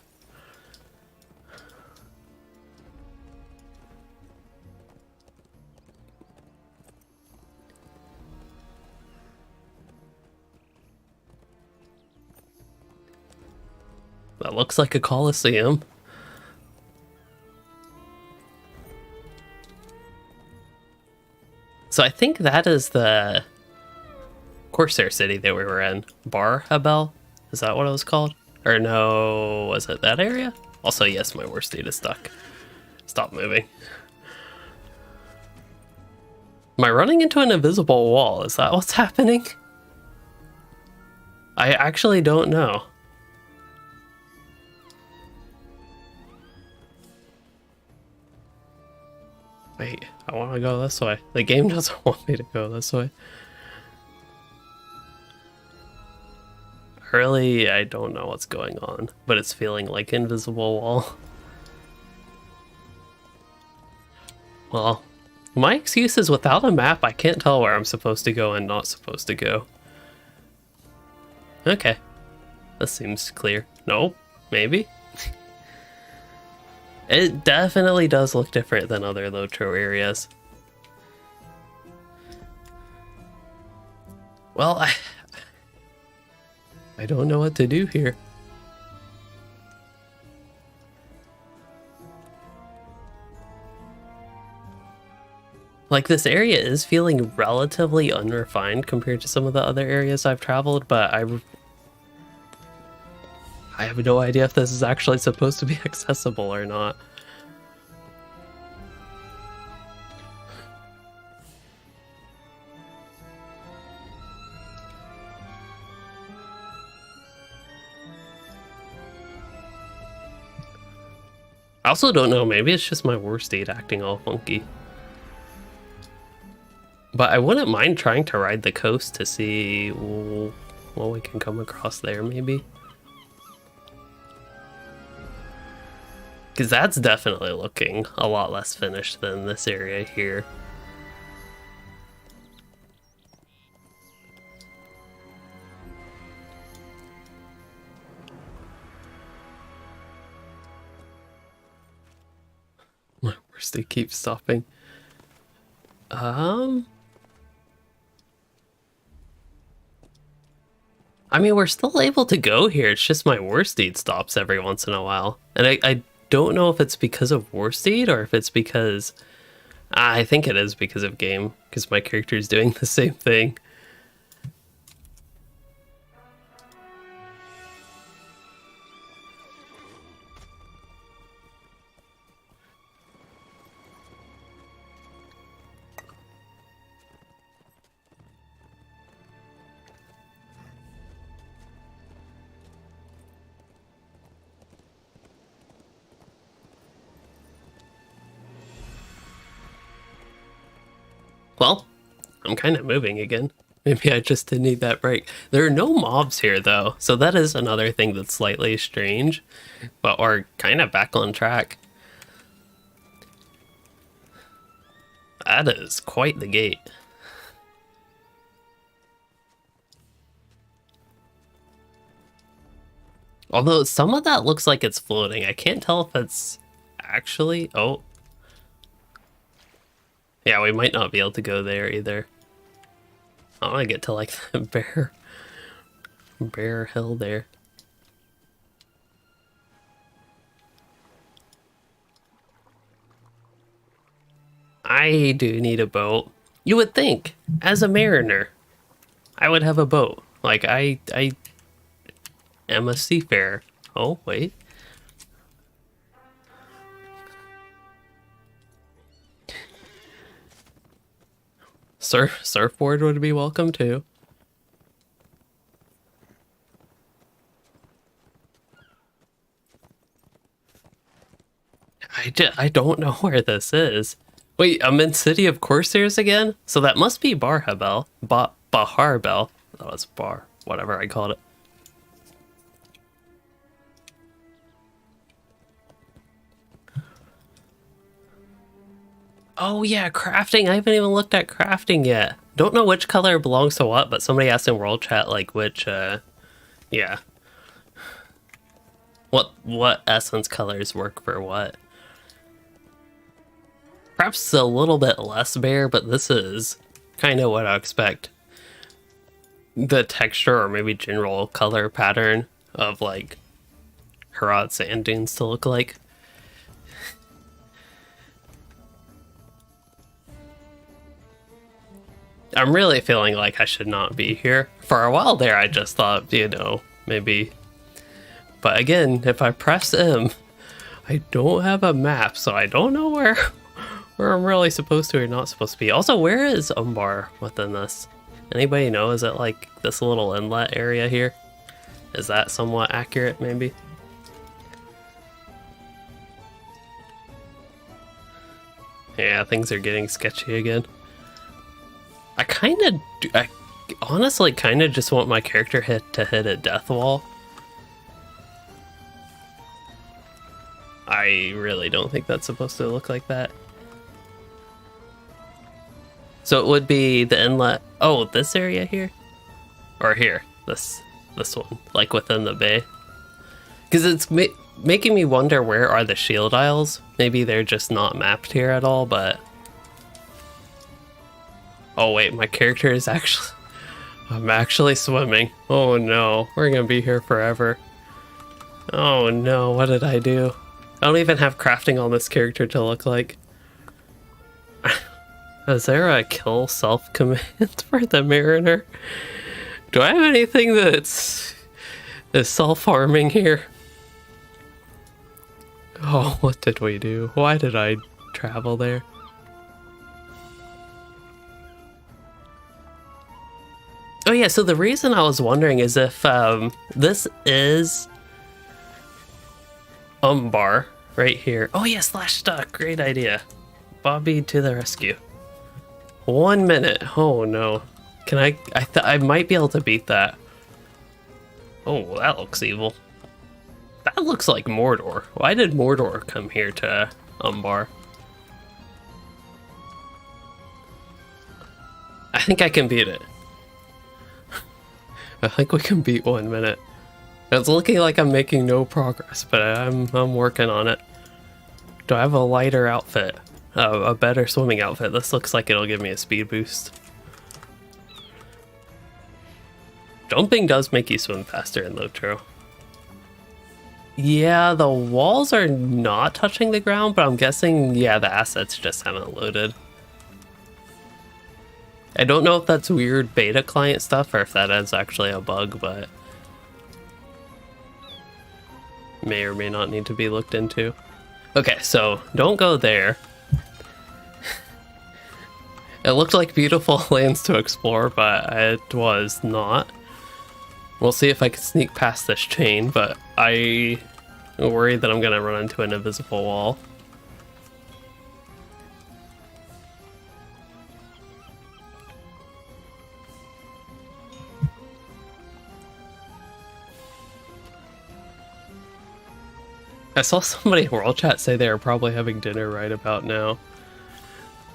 That looks like a coliseum. So I think that is the Corsair city that we were in. Bar Habel? Is that what it was called? Or no, was it that area? Also, yes, my worst state is stuck. Stop moving. Am I running into an invisible wall? Is that what's happening? I actually don't know. Wait, I want to go this way. The game doesn't want me to go this way. Really, I don't know what's going on, but it's feeling like invisible wall. Well, my excuse is without a map, I can't tell where I'm supposed to go and not supposed to go. Okay, this seems clear. Nope, maybe. It definitely does look different than other LOTRO areas. Well, I don't know what to do here. Like, this area is feeling relatively unrefined compared to some of the other areas I've traveled, but I have no idea if this is actually supposed to be accessible or not. I also don't know, maybe it's just my worst state acting all funky. But I wouldn't mind trying to ride the coast to see what we can come across there, maybe. Because that's definitely looking a lot less finished than this area here. My worst state keeps stopping. I mean, we're still able to go here. It's just my war steed stops every once in a while. And I don't know if it's because of war steed or if it's because... I think it is because of game, because my character is doing the same thing. Well, I'm kind of moving again. Maybe I just didn't need that break. There are no mobs here, though, so that is another thing that's slightly strange, but we're kind of back on track. That is quite the gate. Although some of that looks like it's floating. I can't tell if it's actually... Oh. Yeah, we might not be able to go there either. I want to get to like the Bear Hill there. I do need a boat. You would think, as a mariner, I would have a boat. Like, I am a seafarer. Oh, wait. Surfboard would be welcome, too. I don't know where this is. Wait, I'm in City of Corsairs again? So that must be Baharbel. Baharbel. That was Bar, whatever I called it. Oh yeah, crafting. I haven't even looked at crafting yet. Don't know which color belongs to what, but somebody asked in World Chat like which, yeah. What essence colors work for what. Perhaps a little bit less bare, but this is kind of what I expect the texture or maybe general color pattern of like Harad sand dunes to look like. I'm really feeling like I should not be here. For a while there, I just thought, you know, maybe. But again, if I press M, I don't have a map, so I don't know where I'm really supposed to or not supposed to be. Also, where is Umbar within this? Anybody know? Is it like this little inlet area here? Is that somewhat accurate, maybe? Yeah, things are getting sketchy again. I honestly kind of just want my character to hit a death wall. I really don't think that's supposed to look like that. So it would be the inlet. Oh, this area here? Or here. This one. Like within the bay. Because it's making me wonder where are the shield isles. Maybe they're just not mapped here at all, but... Oh wait, my character is actually... I'm actually swimming. Oh no, we're gonna be here forever. Oh no, what did I do? I don't even have crafting on this character to look like. Is there a kill self-command for the Mariner? Do I have anything that's self-harming here? Oh, what did we do? Why did I travel there? Oh yeah, so the reason I was wondering is if this is Umbar right here. Oh yeah, slash stuck. Great idea. Bobby to the rescue. 1 minute. Oh no. Can I might be able to beat that. Oh, that looks evil. That looks like Mordor. Why did Mordor come here to Umbar? I think I can beat it. I think we can beat 1 minute. It's looking like I'm making no progress, but I'm working on it. Do I have a lighter outfit? A better swimming outfit? This looks like it'll give me a speed boost. Jumping does make you swim faster in LOTRO. Yeah, the walls are not touching the ground, but I'm guessing, yeah, the assets just haven't loaded. I don't know if that's weird beta client stuff or if that is actually a bug, but may or may not need to be looked into. Okay, so don't go there. It looked like beautiful lands to explore, but it was not. We'll see if I can sneak past this chain, but I'm worried that I'm gonna run into an invisible wall. I saw somebody in World Chat say they were probably having dinner right about now.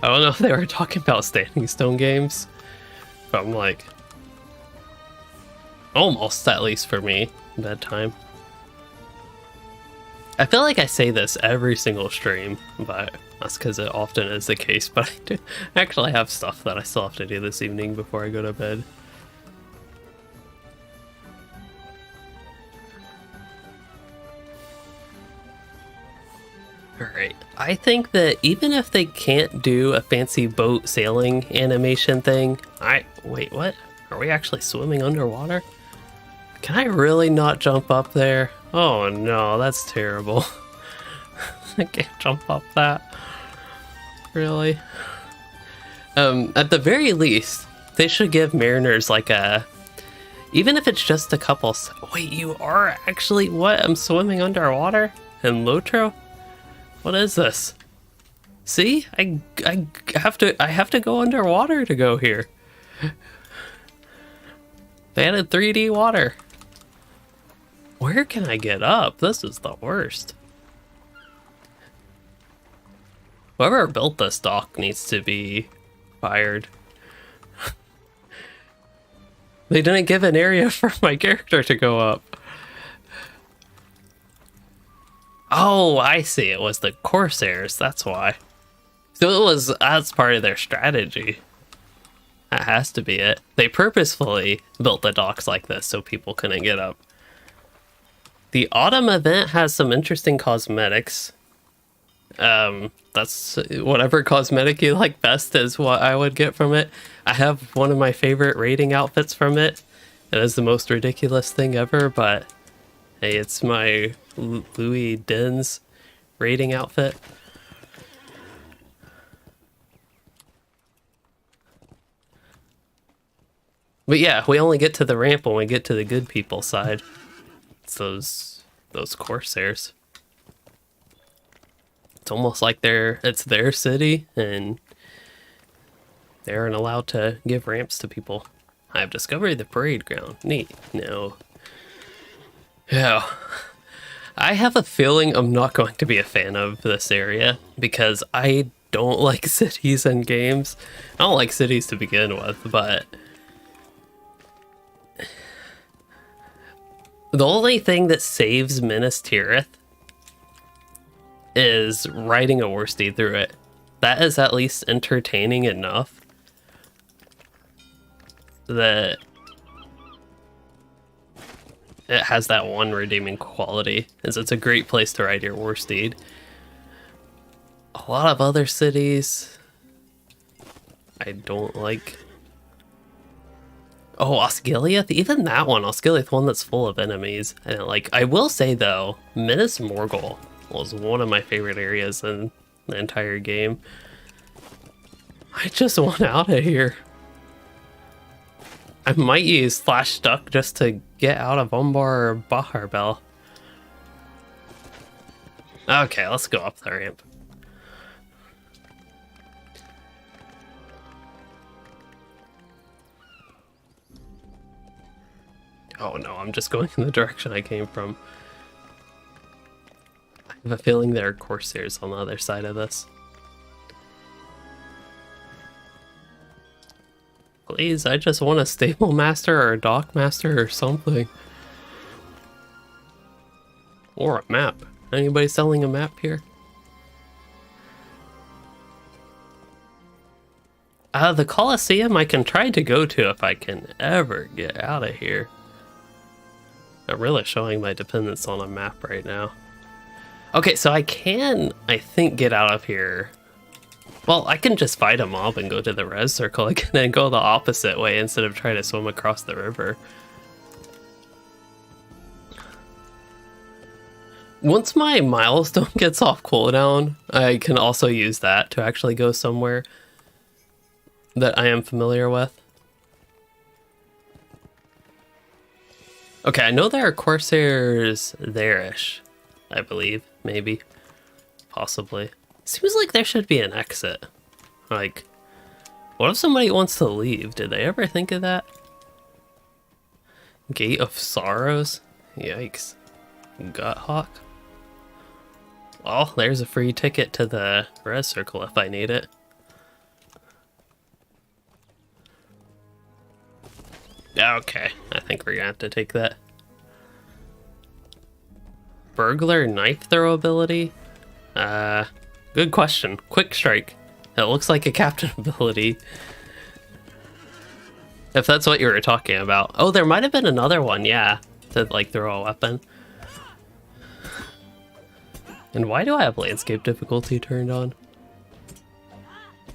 I don't know if they were talking about Standing Stone games, but I'm like, almost, at least for me, bedtime. I feel like I say this every single stream, but that's because it often is the case. But I do actually have stuff that I still have to do this evening before I go to bed. Alright, I think that even if they can't do a fancy boat sailing animation thing, wait, what? Are we actually swimming underwater? Can I really not jump up there? Oh no, that's terrible. I can't jump up that. Really? At the very least, they should give mariners like a... Even if it's just a couple... Wait, you are actually... What? I'm swimming underwater? In LOTRO? What is this? See? I have to go underwater to go here. They added 3D water. Where can I get up? This is the worst. Whoever built this dock needs to be fired. They didn't give an area for my character to go up. Oh, I see. It was the Corsairs. That's why. So that's part of their strategy. That has to be it. They purposefully built the docks like this so people couldn't get up. The autumn event has some interesting cosmetics. That's whatever cosmetic you like best is what I would get from it. I have one of my favorite raiding outfits from it. It is the most ridiculous thing ever, but hey, it's my Louis Dens raiding outfit. But yeah, we only get to the ramp when we get to the good people side. It's those Corsairs. It's almost like it's their city and they aren't allowed to give ramps to people. I've discovered the parade ground. Neat. No. Yeah. I have a feeling I'm not going to be a fan of this area because I don't like cities and games. I don't like cities to begin with, but the only thing that saves Minas Tirith is riding a worsted through it. That is at least entertaining enough that it has that one redeeming quality, is it's a great place to ride your worsted. A lot of other cities I don't like. Oh, Osgiliath? Even that one, Osgiliath, one that's full of enemies. I don't like. I will say though, Minas Morgul was one of my favorite areas in the entire game. I just want out of here. I might use Flash Duck just to get out of Umbar or Baharbel. Okay, let's go up the ramp. Oh no, I'm just going in the direction I came from. I have a feeling there are Corsairs on the other side of this. Please, I just want a stable master or a dock master or something. Or a map. Anybody selling a map here? The Colosseum I can try to go to if I can ever get out of here. I'm really showing my dependence on a map right now. Okay, so I can, I think, get out of here. Well, I can just fight a mob and go to the res circle again and go the opposite way instead of trying to swim across the river. Once my milestone gets off cooldown, I can also use that to actually go somewhere that I am familiar with. Okay, I know there are Corsairs there-ish, I believe, maybe, possibly. Seems like there should be an exit. Like, what if somebody wants to leave? Did they ever think of that? Gate of Sorrows? Yikes. Guthawk? Well, there's a free ticket to the res circle if I need it. Okay, I think we're gonna have to take that. burglar knife throw ability? Good question. Quick strike. It looks like a captain ability. If that's what you were talking about. Oh, there might have been another one, yeah. To like throw a weapon. And why do I have landscape difficulty turned on?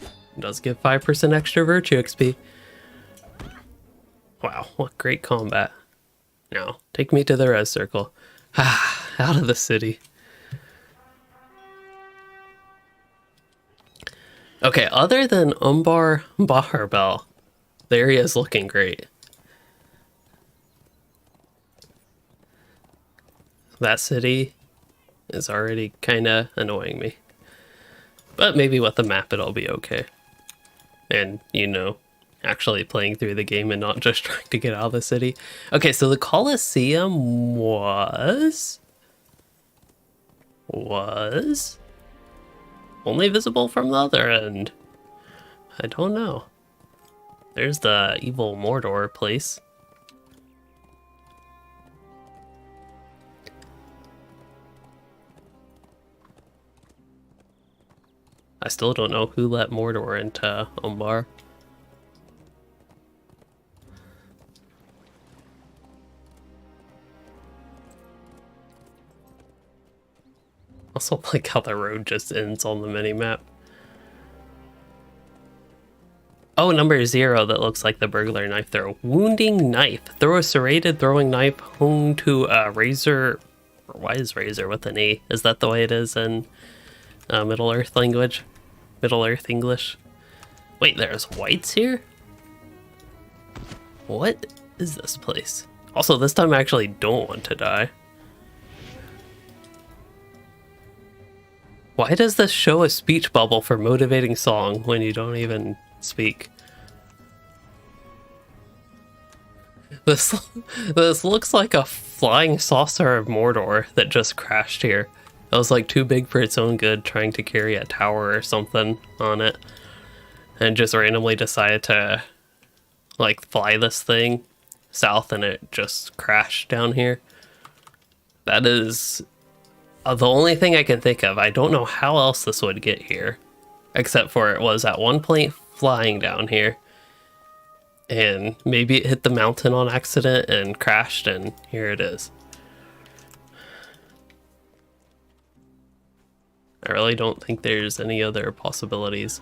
It does give 5% extra virtue XP. Wow, what great combat. Now, take me to the res circle. Ah, out of the city. Okay, other than Umbar Baharbel, the area is looking great. That city is already kind of annoying me. But maybe with the map it'll be okay. And, you know, actually playing through the game and not just trying to get out of the city. Okay, so the Colosseum was only visible from the other end. I don't know. There's the evil Mordor place. I still don't know who let Mordor into Umbar. Also like how the road just ends on the minimap. Oh, number 0 that looks like the burglar knife throw. Wounding knife. Throw a serrated throwing knife home to a razor. Why is razor with an E? Is that the way it is in Middle Earth language? Middle Earth English? Wait, there's whites here? What is this place? Also, this time I actually don't want to die. Why does this show a speech bubble for motivating song when you don't even speak? This looks like a flying saucer of Mordor that just crashed here. It was like too big for its own good, trying to carry a tower or something on it. And just randomly decided to like fly this thing south and it just crashed down here. That is the only thing I can think of. I don't know how else this would get here. Except for it was at one point flying down here. And maybe it hit the mountain on accident and crashed, and here it is. I really don't think there's any other possibilities.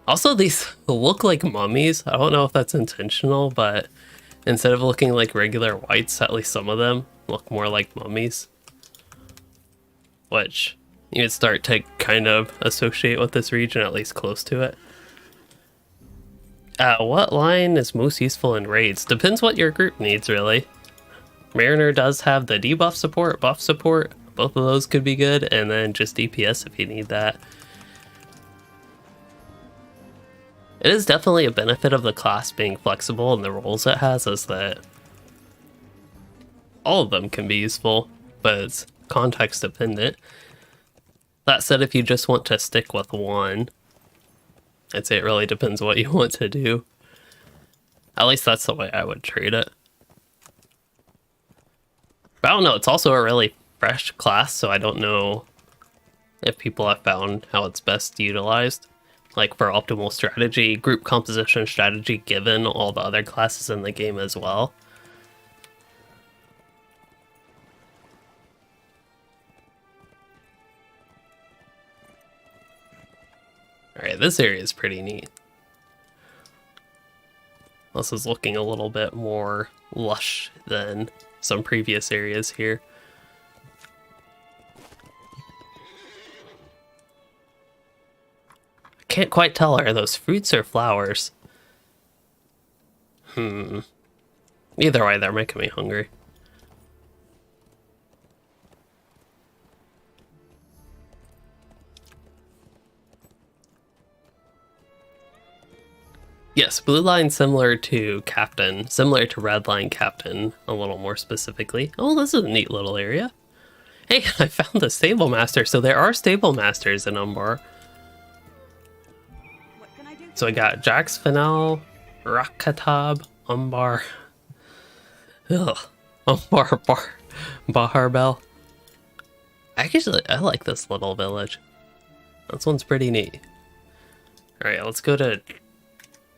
Also, these look like mummies. I don't know if that's intentional, but instead of looking like regular whites, at least some of them look more like mummies. Which you would start to kind of associate with this region, at least close to it. What line is most useful in raids? Depends what your group needs, really. Mariner does have the debuff support, buff support. Both of those could be good, and then just DPS if you need that. It is definitely a benefit of the class being flexible and the roles it has, is that all of them can be useful, but it's context dependent. That said, if you just want to stick with one, I'd say it really depends what you want to do. At least that's the way I would treat it. But I don't know, it's also a really fresh class, so I don't know if people have found how it's best utilized. Like for optimal strategy, group composition strategy, given all the other classes in the game as well. Alright, this area is pretty neat. This is looking a little bit more lush than some previous areas here. I can't quite tell, are those fruits or flowers? Either way, they're making me hungry. Yes, blue line similar to Captain, similar to red line Captain, a little more specifically. Oh, this is a neat little area. Hey, I found a stable master, so there are stable masters in Umbar. What can I do? So I got Jax Finale, Rakatab, Umbar. Ugh. Umbar Baharbel. Actually, I like this little village. This one's pretty neat. Alright, let's go to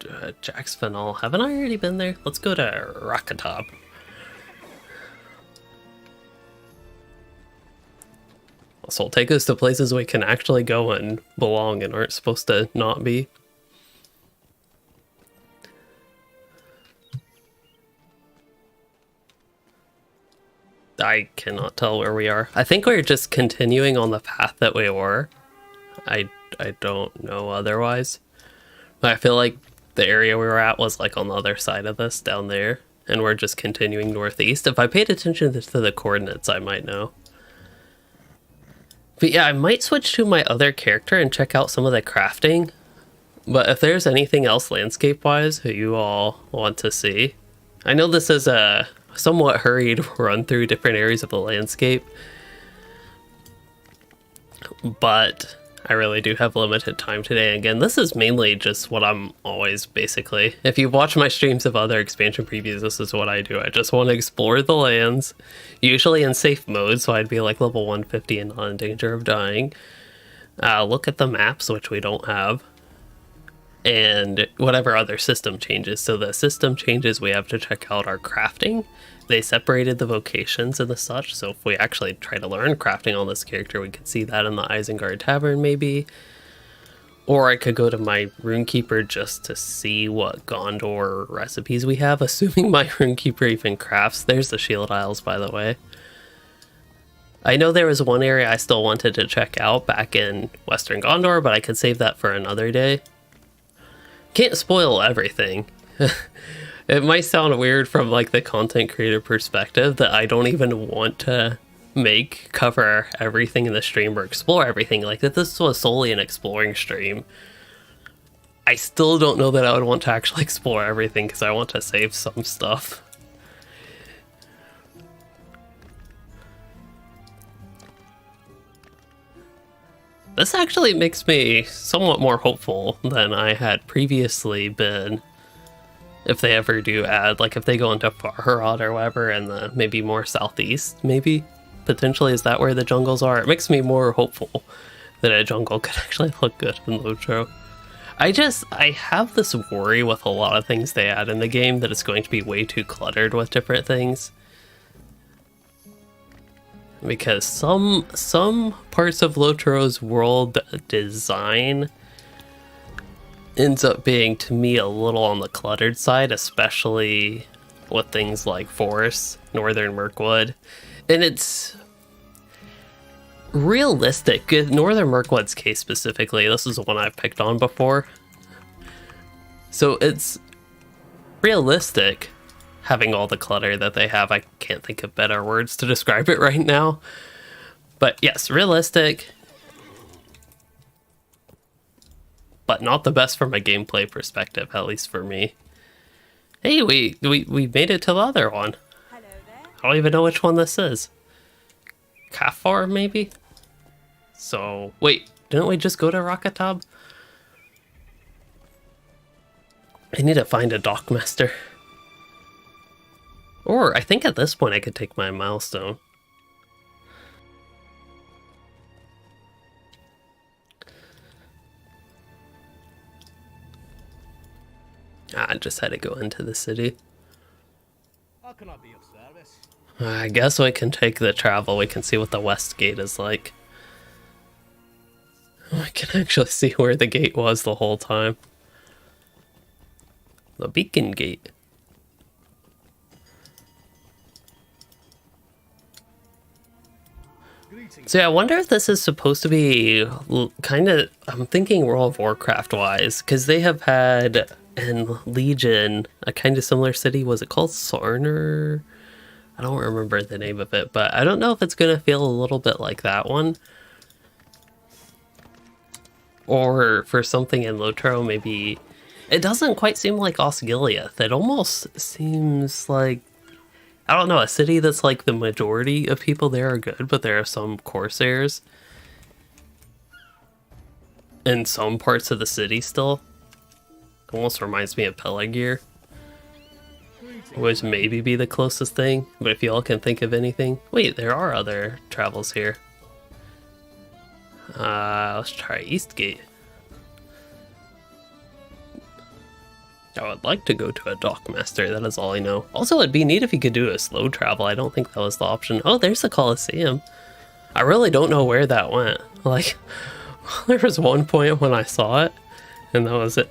Jacksfinal. Haven't I already been there? Let's go to Rakatab. So it'll take us to places we can actually go and belong and aren't supposed to not be. I cannot tell where we are. I think we're just continuing on the path that we were. I don't know otherwise. But I feel like the area we were at was like on the other side of this, down there. And we're just continuing northeast. If I paid attention to the coordinates, I might know. But yeah, I might switch to my other character and check out some of the crafting. But if there's anything else landscape-wise that you all want to see. I know this is a somewhat hurried run through different areas of the landscape. But I really do have limited time today. Again, this is mainly just what I'm always basically. If you watch my streams of other expansion previews, this is what I do. I just want to explore the lands, usually in safe mode, so I'd be like level 150 and not in danger of dying. Look at the maps, which we don't have, and whatever other system changes. So the system changes, we have to check out our crafting. They separated the vocations and the such, so if we actually try to learn crafting on this character, we could see that in the Isengard Tavern maybe. Or I could go to my Runekeeper just to see what Gondor recipes we have, assuming my Runekeeper even crafts. There's the Shield Isles, by the way. I know there was one area I still wanted to check out back in Western Gondor, but I could save that for another day. Can't spoil everything. It might sound weird from like the content creator perspective that I don't even want to cover everything in the stream or explore everything. Like that this was solely an exploring stream. I still don't know that I would want to actually explore everything because I want to save some stuff. This actually makes me somewhat more hopeful than I had previously been. If they ever do add, like if they go into Farharad or whatever, and the maybe more southeast, maybe potentially, is that where the jungles are? It makes me more hopeful that a jungle could actually look good in LOTRO. I have this worry with a lot of things they add in the game that it's going to be way too cluttered with different things. Because some parts of LOTRO's world design ends up being, to me, a little on the cluttered side, especially with things like forests, northern Mirkwood. And it's realistic. Northern Mirkwood's case specifically, this is the one I've picked on before. So it's realistic having all the clutter that they have. I can't think of better words to describe it right now. But yes, realistic. But not the best from a gameplay perspective, at least for me. Hey, we made it to the other one. Hello there. I don't even know which one this is. Kafar, maybe? So, wait, didn't we just go to Rakatab? I need to find a dockmaster. Or, I think at this point I could take my milestone. I just had to go into the city. How can I be of service? I guess we can take the travel. We can see what the west gate is like. I can actually see where the gate was the whole time. The beacon gate. So yeah, I wonder if this is supposed to be kind of, I'm thinking World of Warcraft wise, because they have had in Legion a kind of similar city. Was it called Sarner? I don't remember the name of it, but I don't know if it's going to feel a little bit like that one. Or for something in LOTRO, maybe it doesn't quite seem like Osgiliath. It almost seems like, I don't know, a city that's like the majority of people there are good, but there are some Corsairs in some parts of the city still. Almost reminds me of Pelargir. Which maybe be the closest thing, but if y'all can think of anything. Wait, there are other travels here. Let's try Eastgate. I would like to go to a dockmaster, that is all I know. Also, it'd be neat if you could do a slow travel. I don't think that was the option. Oh, there's the Colosseum. I really don't know where that went. Like, there was one point when I saw it, and that was it.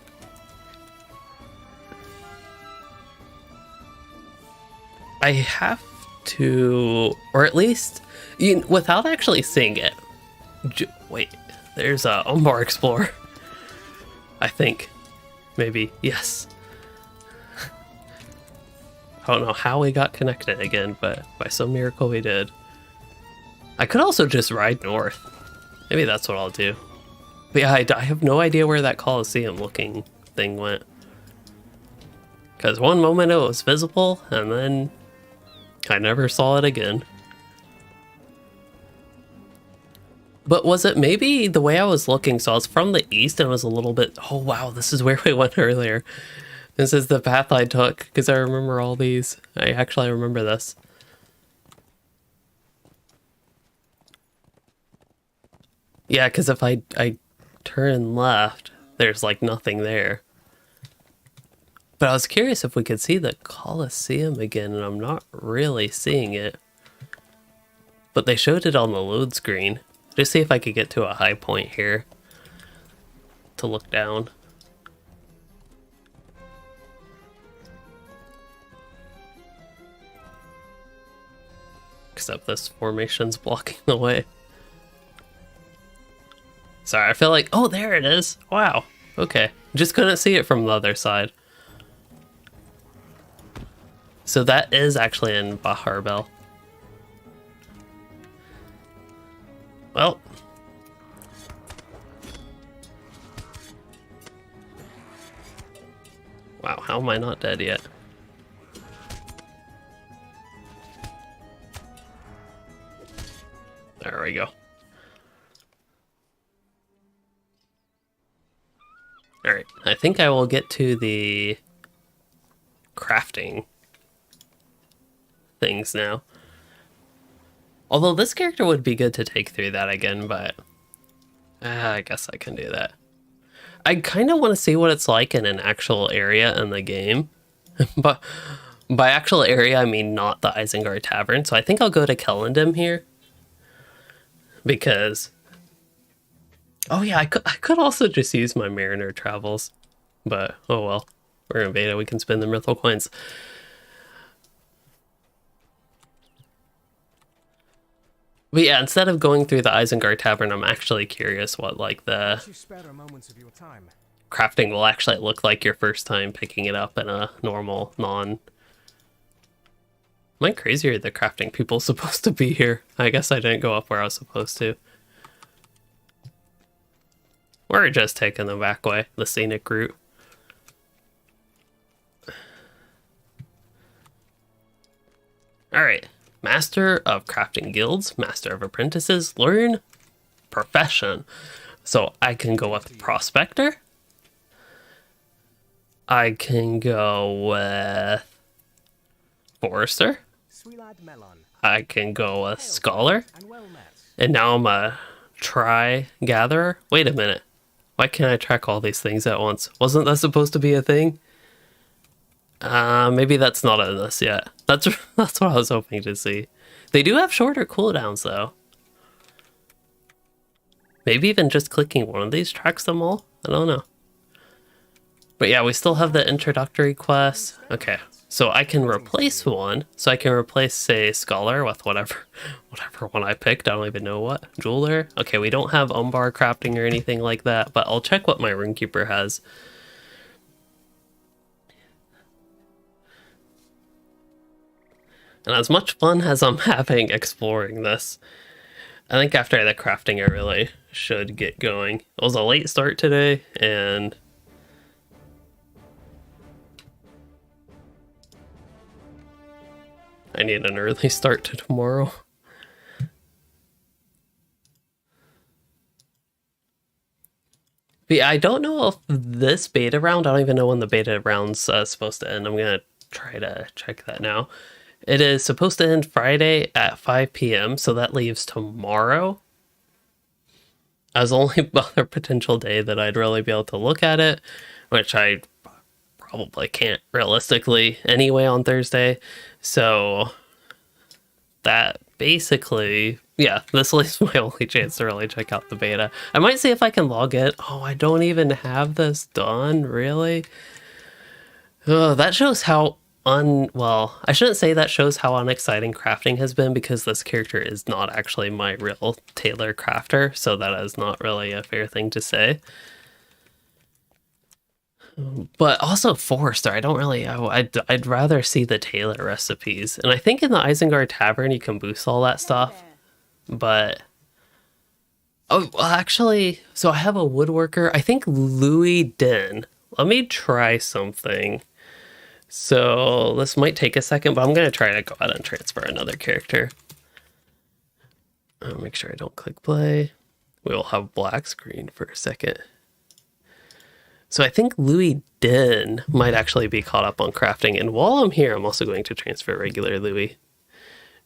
I have to, or at least, without actually seeing it. Wait, there's a Umbar Explorer. I think. Maybe, yes. I don't know how we got connected again, but by some miracle we did. I could also just ride north. Maybe that's what I'll do. But yeah, I have no idea where that Colosseum looking thing went. Because one moment it was visible, and then I never saw it again. But was it maybe the way I was looking? So I was from the east and was a little bit... Oh wow, this is where we went earlier. This is the path I took, because I remember all these. I actually remember this. Yeah, because if I turn left, there's like nothing there. But I was curious if we could see the Colosseum again, and I'm not really seeing it. But they showed it on the load screen. Just see if I could get to a high point here to look down. Except this formation's blocking the way. Sorry, I feel like, oh, there it is. Wow. Okay. Just couldn't see it from the other side. So that is actually in Baharbel. Well. Wow, how am I not dead yet? There we go. Alright, I think I will get to the crafting things now. Although this character would be good to take through that again, but I guess I can do that. I kind of want to see what it's like in an actual area in the game. But by actual area, I mean not the Isengard Tavern. So I think I'll go to Kellendam here. Because... Oh yeah, I could also just use my Mariner travels. But, oh well. We're in beta, we can spend the Mythal coins. But yeah, instead of going through the Isengard Tavern, I'm actually curious what like the crafting will actually look like your first time picking it up in a normal, non... Am I crazy or the crafting people supposed to be here? I guess I didn't go up where I was supposed to. We're just taking the back way, the scenic route. Alright. Master of Crafting Guilds, Master of Apprentices, learn profession. So I can go with Prospector. I can go with Forester. I can go with Scholar. And now I'm a Gatherer. Wait a minute. Why can't I track all these things at once? Wasn't that supposed to be a thing? Maybe that's not in this yet. That's what I was hoping to see. They do have shorter cooldowns though. Maybe even just clicking one of these tracks them all? I don't know. But yeah, we still have the introductory quests. Okay, so I can replace one. So I can replace, say, Scholar with whatever one I picked. I don't even know what. Jeweler. Okay, we don't have Umbar crafting or anything like that, but I'll check what my Runekeeper has. And as much fun as I'm having exploring this, I think after the crafting I really should get going. It was a late start today, and I need an early start to tomorrow. But yeah, I don't know if this beta round, I don't even know when the beta round's supposed to end. I'm going to try to check that now. It is supposed to end Friday at 5 p.m., so that leaves tomorrow. as the only other potential day that I'd really be able to look at it, which I probably can't realistically anyway on Thursday. So that basically, yeah, this leaves my only chance to really check out the beta. I might see if I can log in. Oh, I don't even have this done, really? Oh, that shows how well, I shouldn't say that shows how unexciting crafting has been, because this character is not actually my real tailor crafter, so that is not really a fair thing to say. But also Forrester, I don't really, I'd rather see the tailor recipes. And I think in the Isengard Tavern you can boost all that stuff. But, oh, well, actually, so I have a woodworker, I think Louis Den. Let me try something. So this might take a second, but I'm going to try to go ahead and transfer another character. Make sure I don't click play. We will have black screen for a second. So I think Louis Den might actually be caught up on crafting. And while I'm here, I'm also going to transfer regular Louis,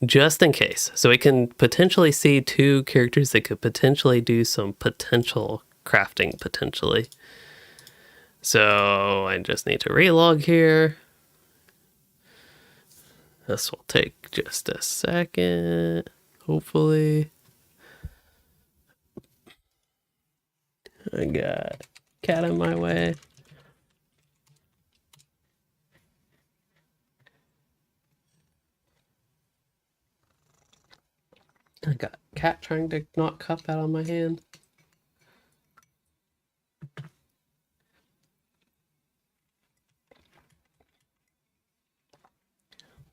just in case. So we can potentially see two characters that could potentially do some potential crafting, potentially. So I just need to relog here. This will take just a second, hopefully. I got cat in my way. I got cat trying to knock cup out of my hand.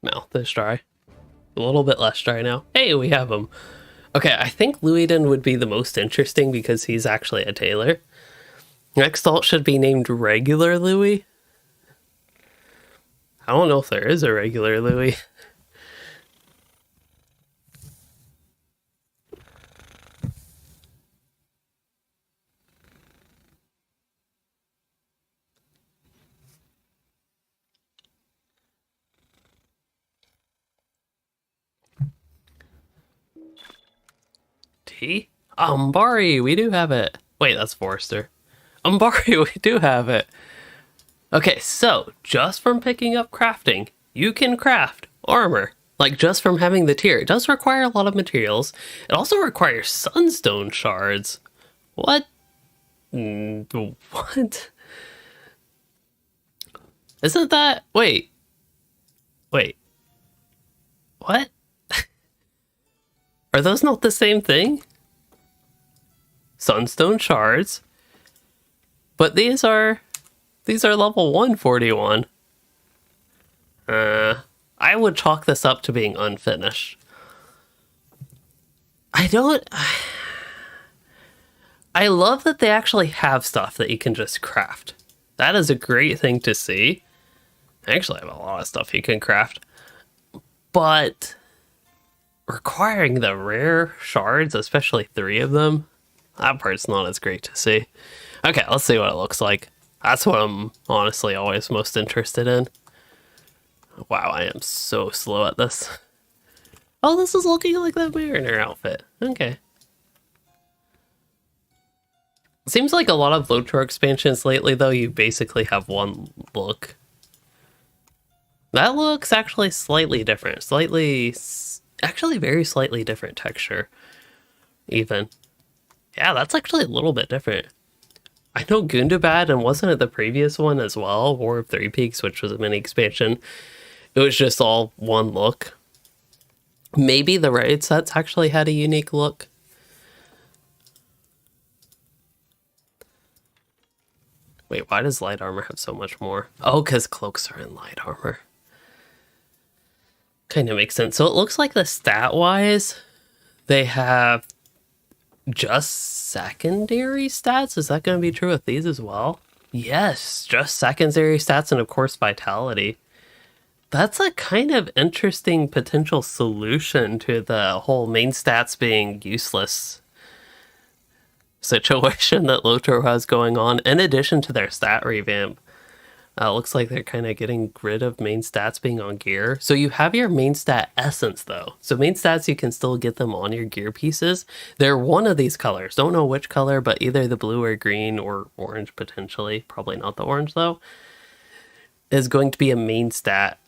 Mouth is dry. A little bit less dry now. Hey, we have him. Okay, I think Louisen would be the most interesting because he's actually a tailor. Next alt should be named Regular Louis. I don't know if there is a regular Louis. T? Umbari, we do have it. Wait, that's Forrester. Umbari, we do have it. Okay, so just from picking up crafting, you can craft armor. Like, just from having the tier. It does require a lot of materials. It also requires sunstone shards. What? What? Isn't that... Wait. What? Are those not the same thing? Sunstone shards. But these are level 141. I would chalk this up to being unfinished. I love that they actually have stuff that you can just craft. That is a great thing to see. I actually have a lot of stuff you can craft. But requiring the rare shards, especially 3 of them, that part's not as great to see. Okay, let's see what it looks like. That's what I'm honestly always most interested in. Wow, I am so slow at this. Oh, this is looking like that Mariner outfit. Okay. Seems like a lot of LOTRO expansions lately, though, you basically have one look. That looks actually slightly different. Actually very slightly different texture, even. Yeah, that's actually a little bit different. I know Gundabad, and wasn't it the previous one as well, War of Three Peaks, which was a mini expansion. It was just all one look. Maybe the raid sets actually had a unique look. Wait, why does light armor have so much more? Oh, because cloaks are in light armor. Kind of makes sense. So it looks like the stat-wise, they have just secondary stats. Is that going to be true with these as well? Yes, just secondary stats, and of course vitality. That's a kind of interesting potential solution to the whole main stats being useless situation that LOTRO has going on, in addition to their stat revamp. Looks like they're kind of getting rid of main stats being on gear. So you have your main stat essence though. So main stats, you can still get them on your gear pieces. They're one of these colors. Don't know which color, but either the blue or green or orange potentially. Probably not the orange though. Is going to be a main stat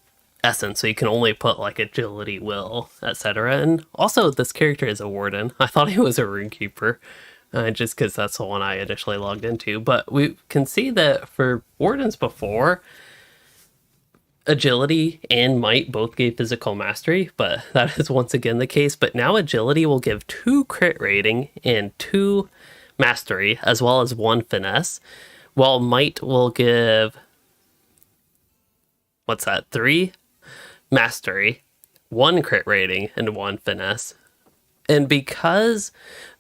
essence. So you can only put like agility, will, etc. And also this character is a warden. I thought he was a runekeeper. Just because that's the one I initially logged into. But we can see that for wardens before, agility and might both gave physical mastery, but that is once again the case. But now agility will give 2 crit rating and 2 mastery, as well as 1 finesse, while might will give, what's that, 3 mastery, 1 crit rating, and 1 finesse. And because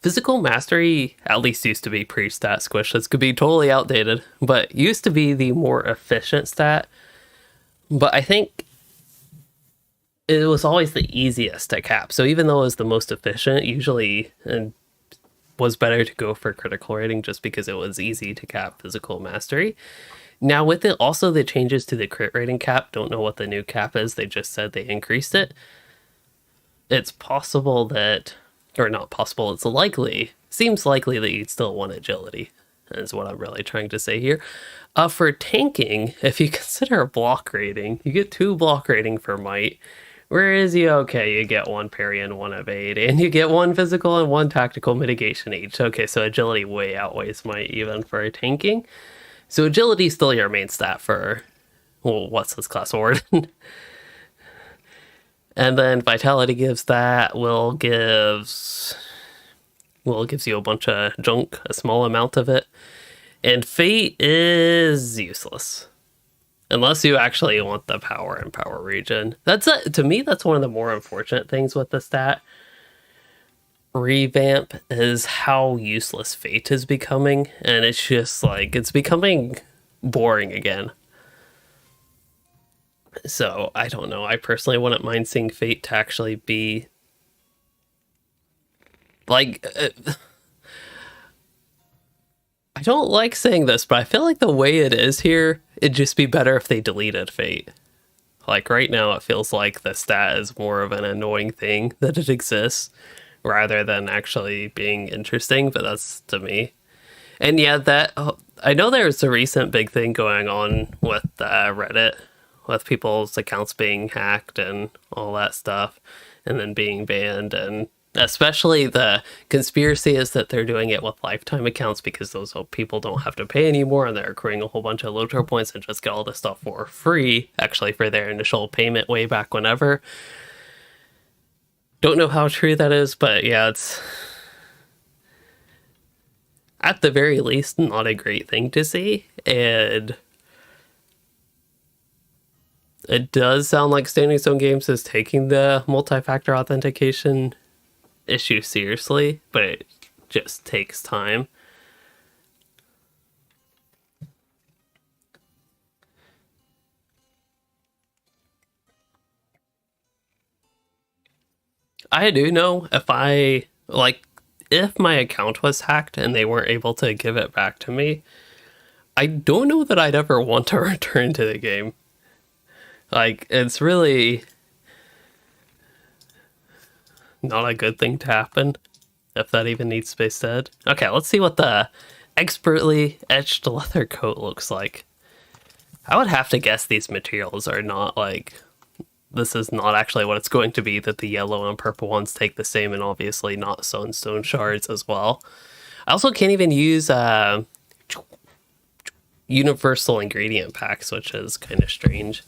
physical mastery at least used to be pre-stat squish, this could be totally outdated, but used to be the more efficient stat. But I think it was always the easiest to cap. So even though it was the most efficient, usually it was better to go for critical rating just because it was easy to cap physical mastery. Now with it, also the changes to the crit rating cap, don't know what the new cap is. They just said they increased it. It's possible that, or not possible, it's likely, seems likely that you'd still want agility, is what I'm really trying to say here. For tanking, if you consider a block rating, you get 2 block rating for might, whereas you get 1 parry and 1 evade, and you get 1 physical and 1 tactical mitigation each. Okay, so agility way outweighs might even for tanking. So agility is still your main stat for, well, what's this class, warden? And then vitality gives that, will gives you a bunch of junk, a small amount of it. And fate is useless. Unless you actually want the power and power region. To me, that's one of the more unfortunate things with the stat revamp is how useless fate is becoming. And it's just like, it's becoming boring again. So, I don't know. I personally wouldn't mind seeing fate to actually be like... I don't like saying this, but I feel like the way it is here, it'd just be better if they deleted fate. Like right now, it feels like the stat is more of an annoying thing that it exists rather than actually being interesting, but that's to me. And yeah, I know there's a recent big thing going on with Reddit, with people's accounts being hacked and all that stuff, and then being banned, and especially the conspiracy is that they're doing it with lifetime accounts because those people don't have to pay anymore, and they're accruing a whole bunch of LOTRO points and just get all this stuff for free, actually for their initial payment way back whenever. Don't know how true that is, but yeah, it's at the very least not a great thing to see, and it does sound like Standing Stone Games is taking the multi-factor authentication issue seriously, but it just takes time. I do know if my account was hacked and they weren't able to give it back to me, I don't know that I'd ever want to return to the game. Like, it's really not a good thing to happen, if that even needs to be said. Okay, let's see what the expertly etched leather coat looks like. I would have to guess these materials are not like... This is not actually what it's going to be, that the yellow and purple ones take the same, and obviously not sunstone shards as well. I also can't even use universal ingredient packs, which is kind of strange.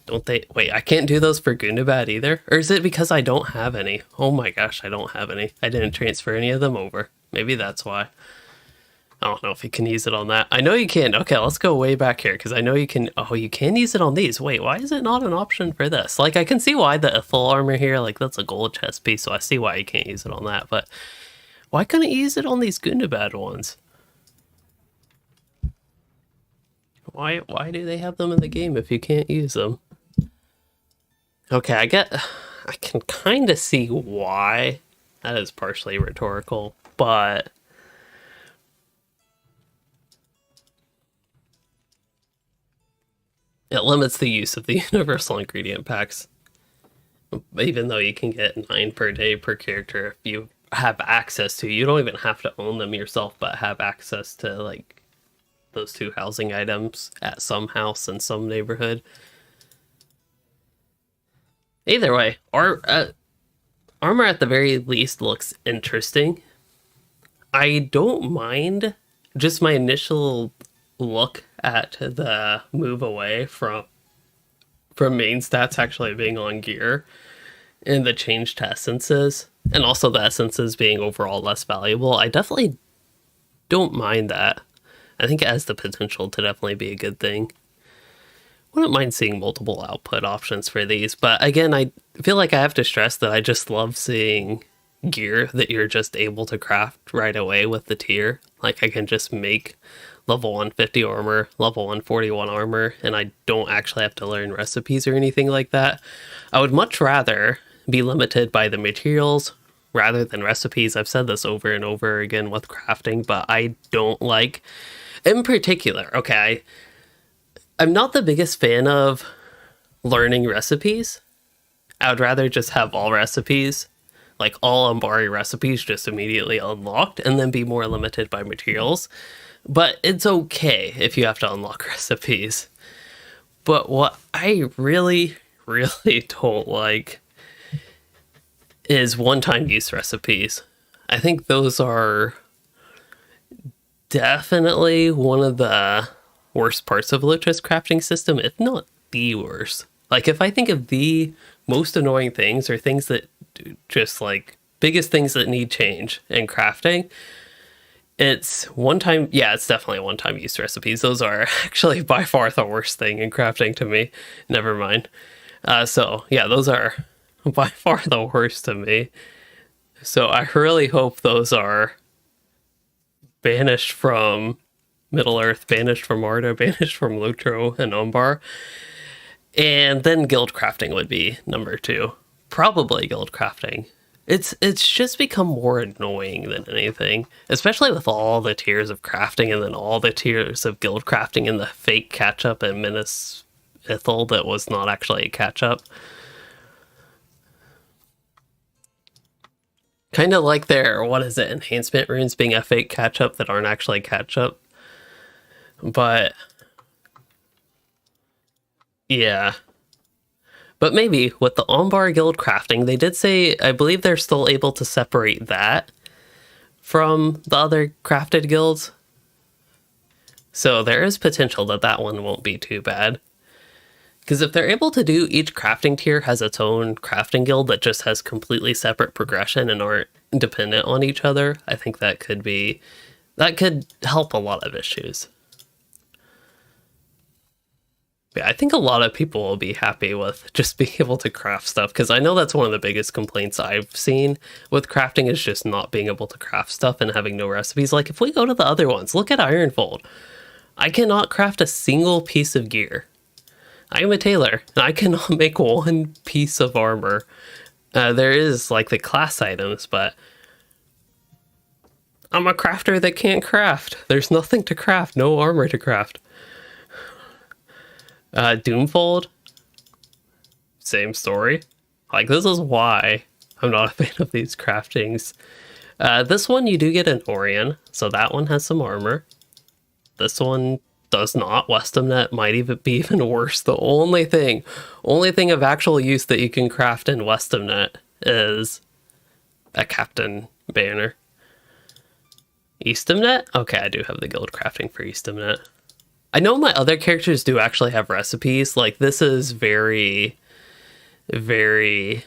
Don't they? Wait, I can't do those for Gundabad either? Or is it because I don't have any? Oh my gosh, I don't have any. I didn't transfer any of them over. Maybe that's why. I don't know if you can use it on that. I know you can. Okay, let's go way back here, because I know you can... Oh, you can use it on these. Wait, why is it not an option for this? Like, I can see why the Ithil armor here, like, that's a gold chest piece, so I see why you can't use it on that, but why couldn't you use it on these Gundabad ones? Why do they have them in the game if you can't use them? Okay, I can kind of see why. That is partially rhetorical, but... It limits the use of the universal ingredient packs. Even though you can get 9 per day per character if you have access to. You don't even have to own them yourself, but have access to like those 2 housing items at some house in some neighborhood. Either way, armor at the very least looks interesting. I don't mind just my initial look at the move away from main stats actually being on gear and the change to essences, and also the essences being overall less valuable. I definitely don't mind that. I think it has the potential to definitely be a good thing. Wouldn't mind seeing multiple output options for these, but again, I feel like I have to stress that I just love seeing gear that you're just able to craft right away with the tier. Like I can just make level 150 armor, level 141 armor, and I don't actually have to learn recipes or anything like that. I would much rather be limited by the materials rather than recipes. I've said this over and over again with crafting, but I don't like, in particular, okay, I'm not the biggest fan of learning recipes. I would rather just have all recipes, like all Umbari recipes just immediately unlocked, and then be more limited by materials. But it's okay if you have to unlock recipes. But what I really, really don't like is one-time use recipes. I think those are definitely one of the worst parts of LOTRO's crafting system, if not the worst. Like, if I think of the most annoying things or things that just like biggest things that need change in crafting, it's one-time, yeah, it's definitely one-time use recipes. Those are actually by far the worst thing in crafting to me. Never mind. So yeah, those are by far the worst to me. So I really hope those are banished from Middle-earth, banished from Arda, banished from LOTRO and Umbar. And then guild crafting would be number 2. Probably guild crafting. It's just become more annoying than anything, especially with all the tiers of crafting and then all the tiers of guild crafting and the fake catch-up and Minas Ithil that was not actually a catch-up. Kind of like their, what is it, enhancement runes being a fake catch-up that aren't actually catch-up. But yeah. But maybe with the Umbar guild crafting, they did say, I believe they're still able to separate that from the other crafted guilds. So there is potential that that one won't be too bad. Because if they're able to do, each crafting tier has its own crafting guild that just has completely separate progression and aren't dependent on each other, I think that could help a lot of issues. Yeah, I think a lot of people will be happy with just being able to craft stuff, because I know that's one of the biggest complaints I've seen with crafting is just not being able to craft stuff and having no recipes. Like, if we go to the other ones, look at Ironfold. I cannot craft a single piece of gear. I am a tailor, and I cannot make one piece of armor. There is, like, the class items, but I'm a crafter that can't craft. There's nothing to craft, no armor to craft. Doomfold, same story. Like, this is why I'm not a fan of these craftings. This one you do get an Orion, so that one has some armor. This one does not. Westamnet might even be even worse. The only thing of actual use that you can craft in Westamnet is a captain banner. Eastamnet? Okay, I do have the guild crafting for Eastamnet. I know my other characters do actually have recipes. Like, this is very, very...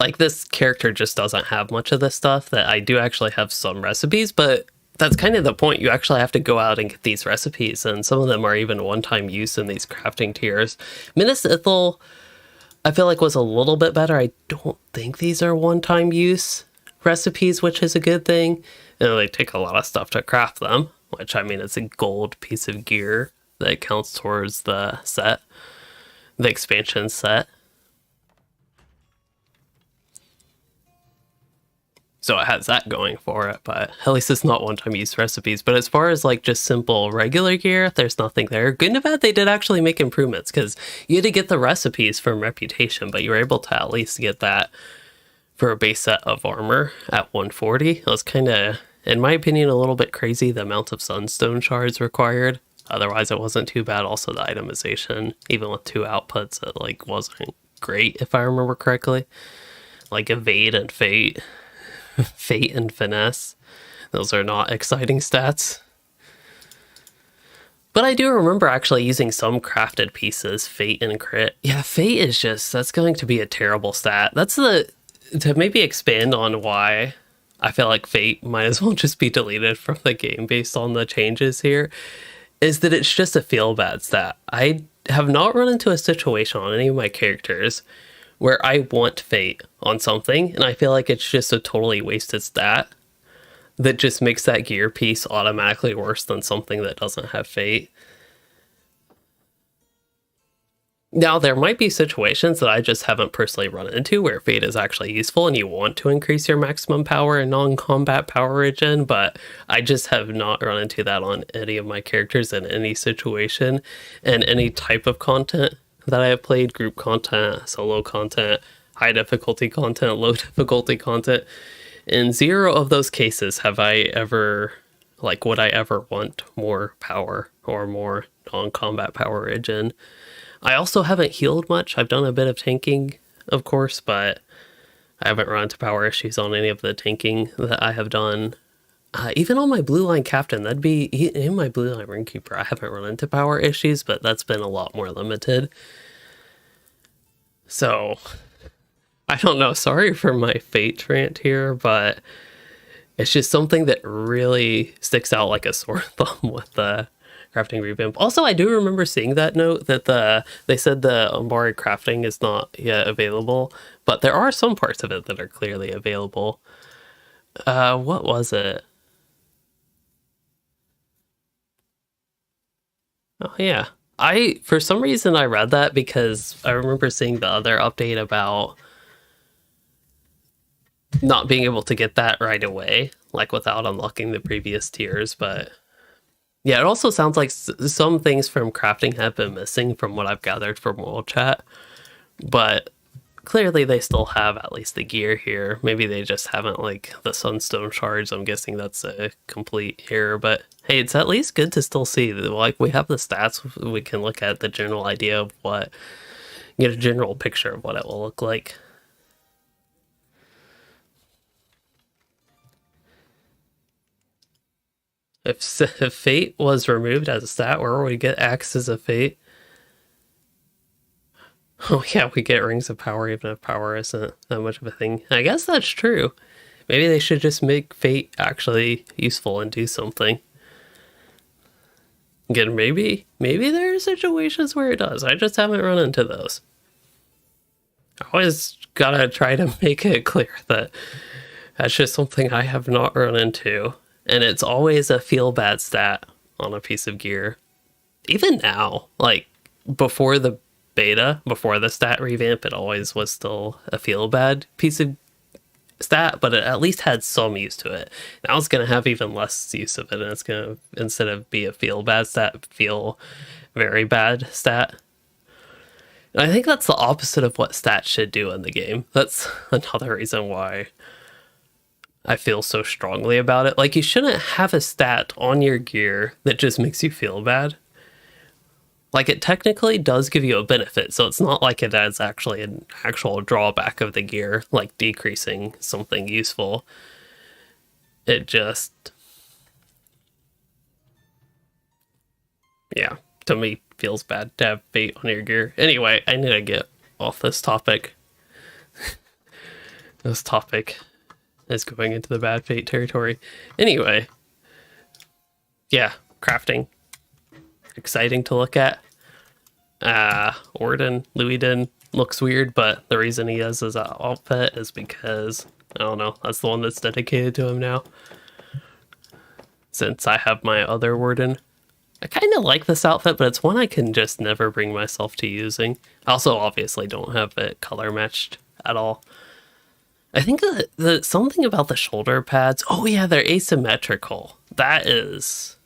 like, this character just doesn't have much of this stuff, that I do actually have some recipes, but that's kind of the point. You actually have to go out and get these recipes, and some of them are even one-time use in these crafting tiers. Minas Ithil, I feel like, was a little bit better. I don't think these are one-time use recipes, which is a good thing. You know, they take a lot of stuff to craft them, which, I mean, it's a gold piece of gear that counts towards the set, the expansion set. So it has that going for it, but at least it's not one-time use recipes. But as far as like just simple regular gear, there's nothing there. Good and bad, they did actually make improvements because you had to get the recipes from Reputation, but you were able to at least get that for a base set of armor at 140. It was kind of, in my opinion, a little bit crazy, the amount of sunstone shards required. Otherwise, it wasn't too bad. Also, the itemization, even with 2 outputs, it like wasn't great if I remember correctly. Like evade and fate. Fate and finesse. Those are not exciting stats. But I do remember actually using some crafted pieces, fate and crit. Yeah, fate is just, that's going to be a terrible stat. That's to maybe expand on why I feel like fate might as well just be deleted from the game based on the changes here, is that it's just a feel bad stat. I have not run into a situation on any of my characters where I want fate on something, and I feel like it's just a totally wasted stat that just makes that gear piece automatically worse than something that doesn't have fate. Now, there might be situations that I just haven't personally run into where fate is actually useful and you want to increase your maximum power and non-combat power regen, but I just have not run into that on any of my characters in any situation and any type of content that I have played, group content, solo content, high difficulty content, low difficulty content. In 0 of those cases have I ever, like, would I ever want more power or more non-combat power regen. I also haven't healed much. I've done a bit of tanking, of course, but I haven't run into power issues on any of the tanking that I have done. Even on my Blue Line Captain, that'd be in my Blue Line Ringkeeper, I haven't run into power issues, but that's been a lot more limited. So, I don't know. Sorry for my fate rant here, but it's just something that really sticks out like a sore thumb with the crafting revamp. Also, I do remember seeing that note that they said the Umbar crafting is not yet available, but there are some parts of it that are clearly available. What was it? Oh yeah. For some reason I read that because I remember seeing the other update about not being able to get that right away, like without unlocking the previous tiers, but yeah, it also sounds like some things from crafting have been missing from what I've gathered from World Chat, but clearly they still have at least the gear here. Maybe they just haven't, like, the sunstone shards. I'm guessing that's a complete error, but hey, it's at least good to still see that, like, we have the stats. We can look at the general idea of what, get a general picture of what it will look like. If fate was removed as a stat, where would we get axes of fate? Oh yeah, we get rings of power even if power isn't that much of a thing. I guess that's true. Maybe they should just make fate actually useful and do something. Again, maybe there are situations where it does. I just haven't run into those. I always gotta try to make it clear that that's just something I have not run into. And it's always a feel bad stat on a piece of gear. Even now, like before the beta, before the stat revamp, it always was still a feel bad piece of stat, but it at least had some use to it. Now it's going to have even less use of it, and it's going to, instead of be a feel bad stat, feel very bad stat. And I think that's the opposite of what stats should do in the game. That's another reason why I feel so strongly about it. Like, you shouldn't have a stat on your gear that just makes you feel bad. Like, it technically does give you a benefit, so it's not like it has actually an actual drawback of the gear, like decreasing something useful. It just, yeah, to me feels bad to have fate on your gear. Anyway, I need to get off this topic. This topic is going into the bad fate territory. Anyway, yeah, crafting. Exciting to look at. Louisden looks weird, but the reason he has his outfit is because, I don't know, that's the one that's dedicated to him now. Since I have my other Warden. I kind of like this outfit, but it's one I can just never bring myself to using. I also obviously don't have it color matched at all. I think the something about the shoulder pads. Oh yeah, they're asymmetrical. That is,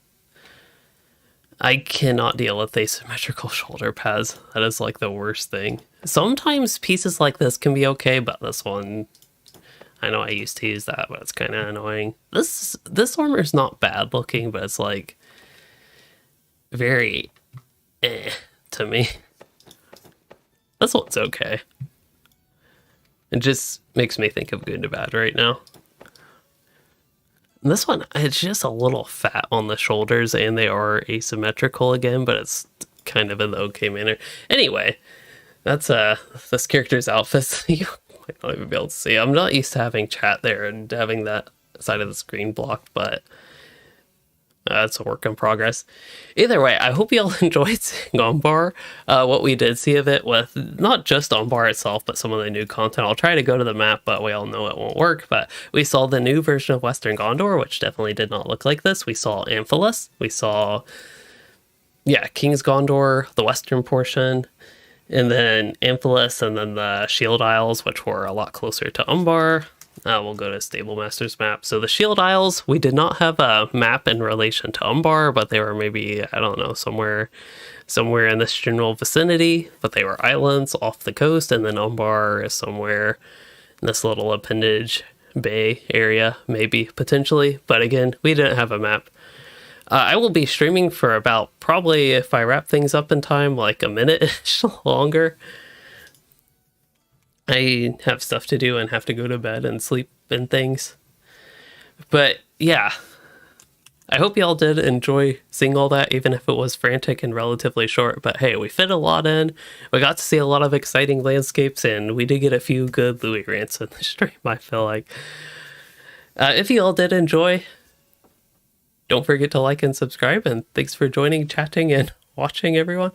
I cannot deal with asymmetrical shoulder pads. That is like the worst thing. Sometimes pieces like this can be okay, but this one, I know I used to use that, but it's kind of annoying. This armor is not bad looking, but it's like very to me. This one's okay. It just makes me think of good to bad right now. This one, it's just a little fat on the shoulders, and they are asymmetrical again, but it's kind of in the okay manner. Anyway, that's this character's outfits. You might not even be able to see. I'm not used to having chat there and having that side of the screen blocked, but it's a work in progress. Either way, I hope you all enjoyed seeing Umbar. What we did see of it with not just Umbar itself, but some of the new content. I'll try to go to the map, but we all know it won't work. But we saw the new version of Western Gondor, which definitely did not look like this. We saw Amphilis. We saw, yeah, King's Gondor, the western portion, and then Amphilis, and then the Shield Isles, which were a lot closer to Umbar. We'll go to Stable Master's map. So the Shield Isles, we did not have a map in relation to Umbar, but they were maybe, I don't know, somewhere in this general vicinity. But they were islands off the coast, and then Umbar is somewhere in this little appendage bay area, maybe, potentially. But again, we didn't have a map. I will be streaming for about, probably, if I wrap things up in time, like a minute-ish longer. I have stuff to do and have to go to bed and sleep and things. But yeah, I hope y'all did enjoy seeing all that, even if it was frantic and relatively short. But hey, we fit a lot in. We got to see a lot of exciting landscapes, and we did get a few good Louis rants in the stream, I feel like. If you all did enjoy, don't forget to like and subscribe, and thanks for joining, chatting, and watching, everyone.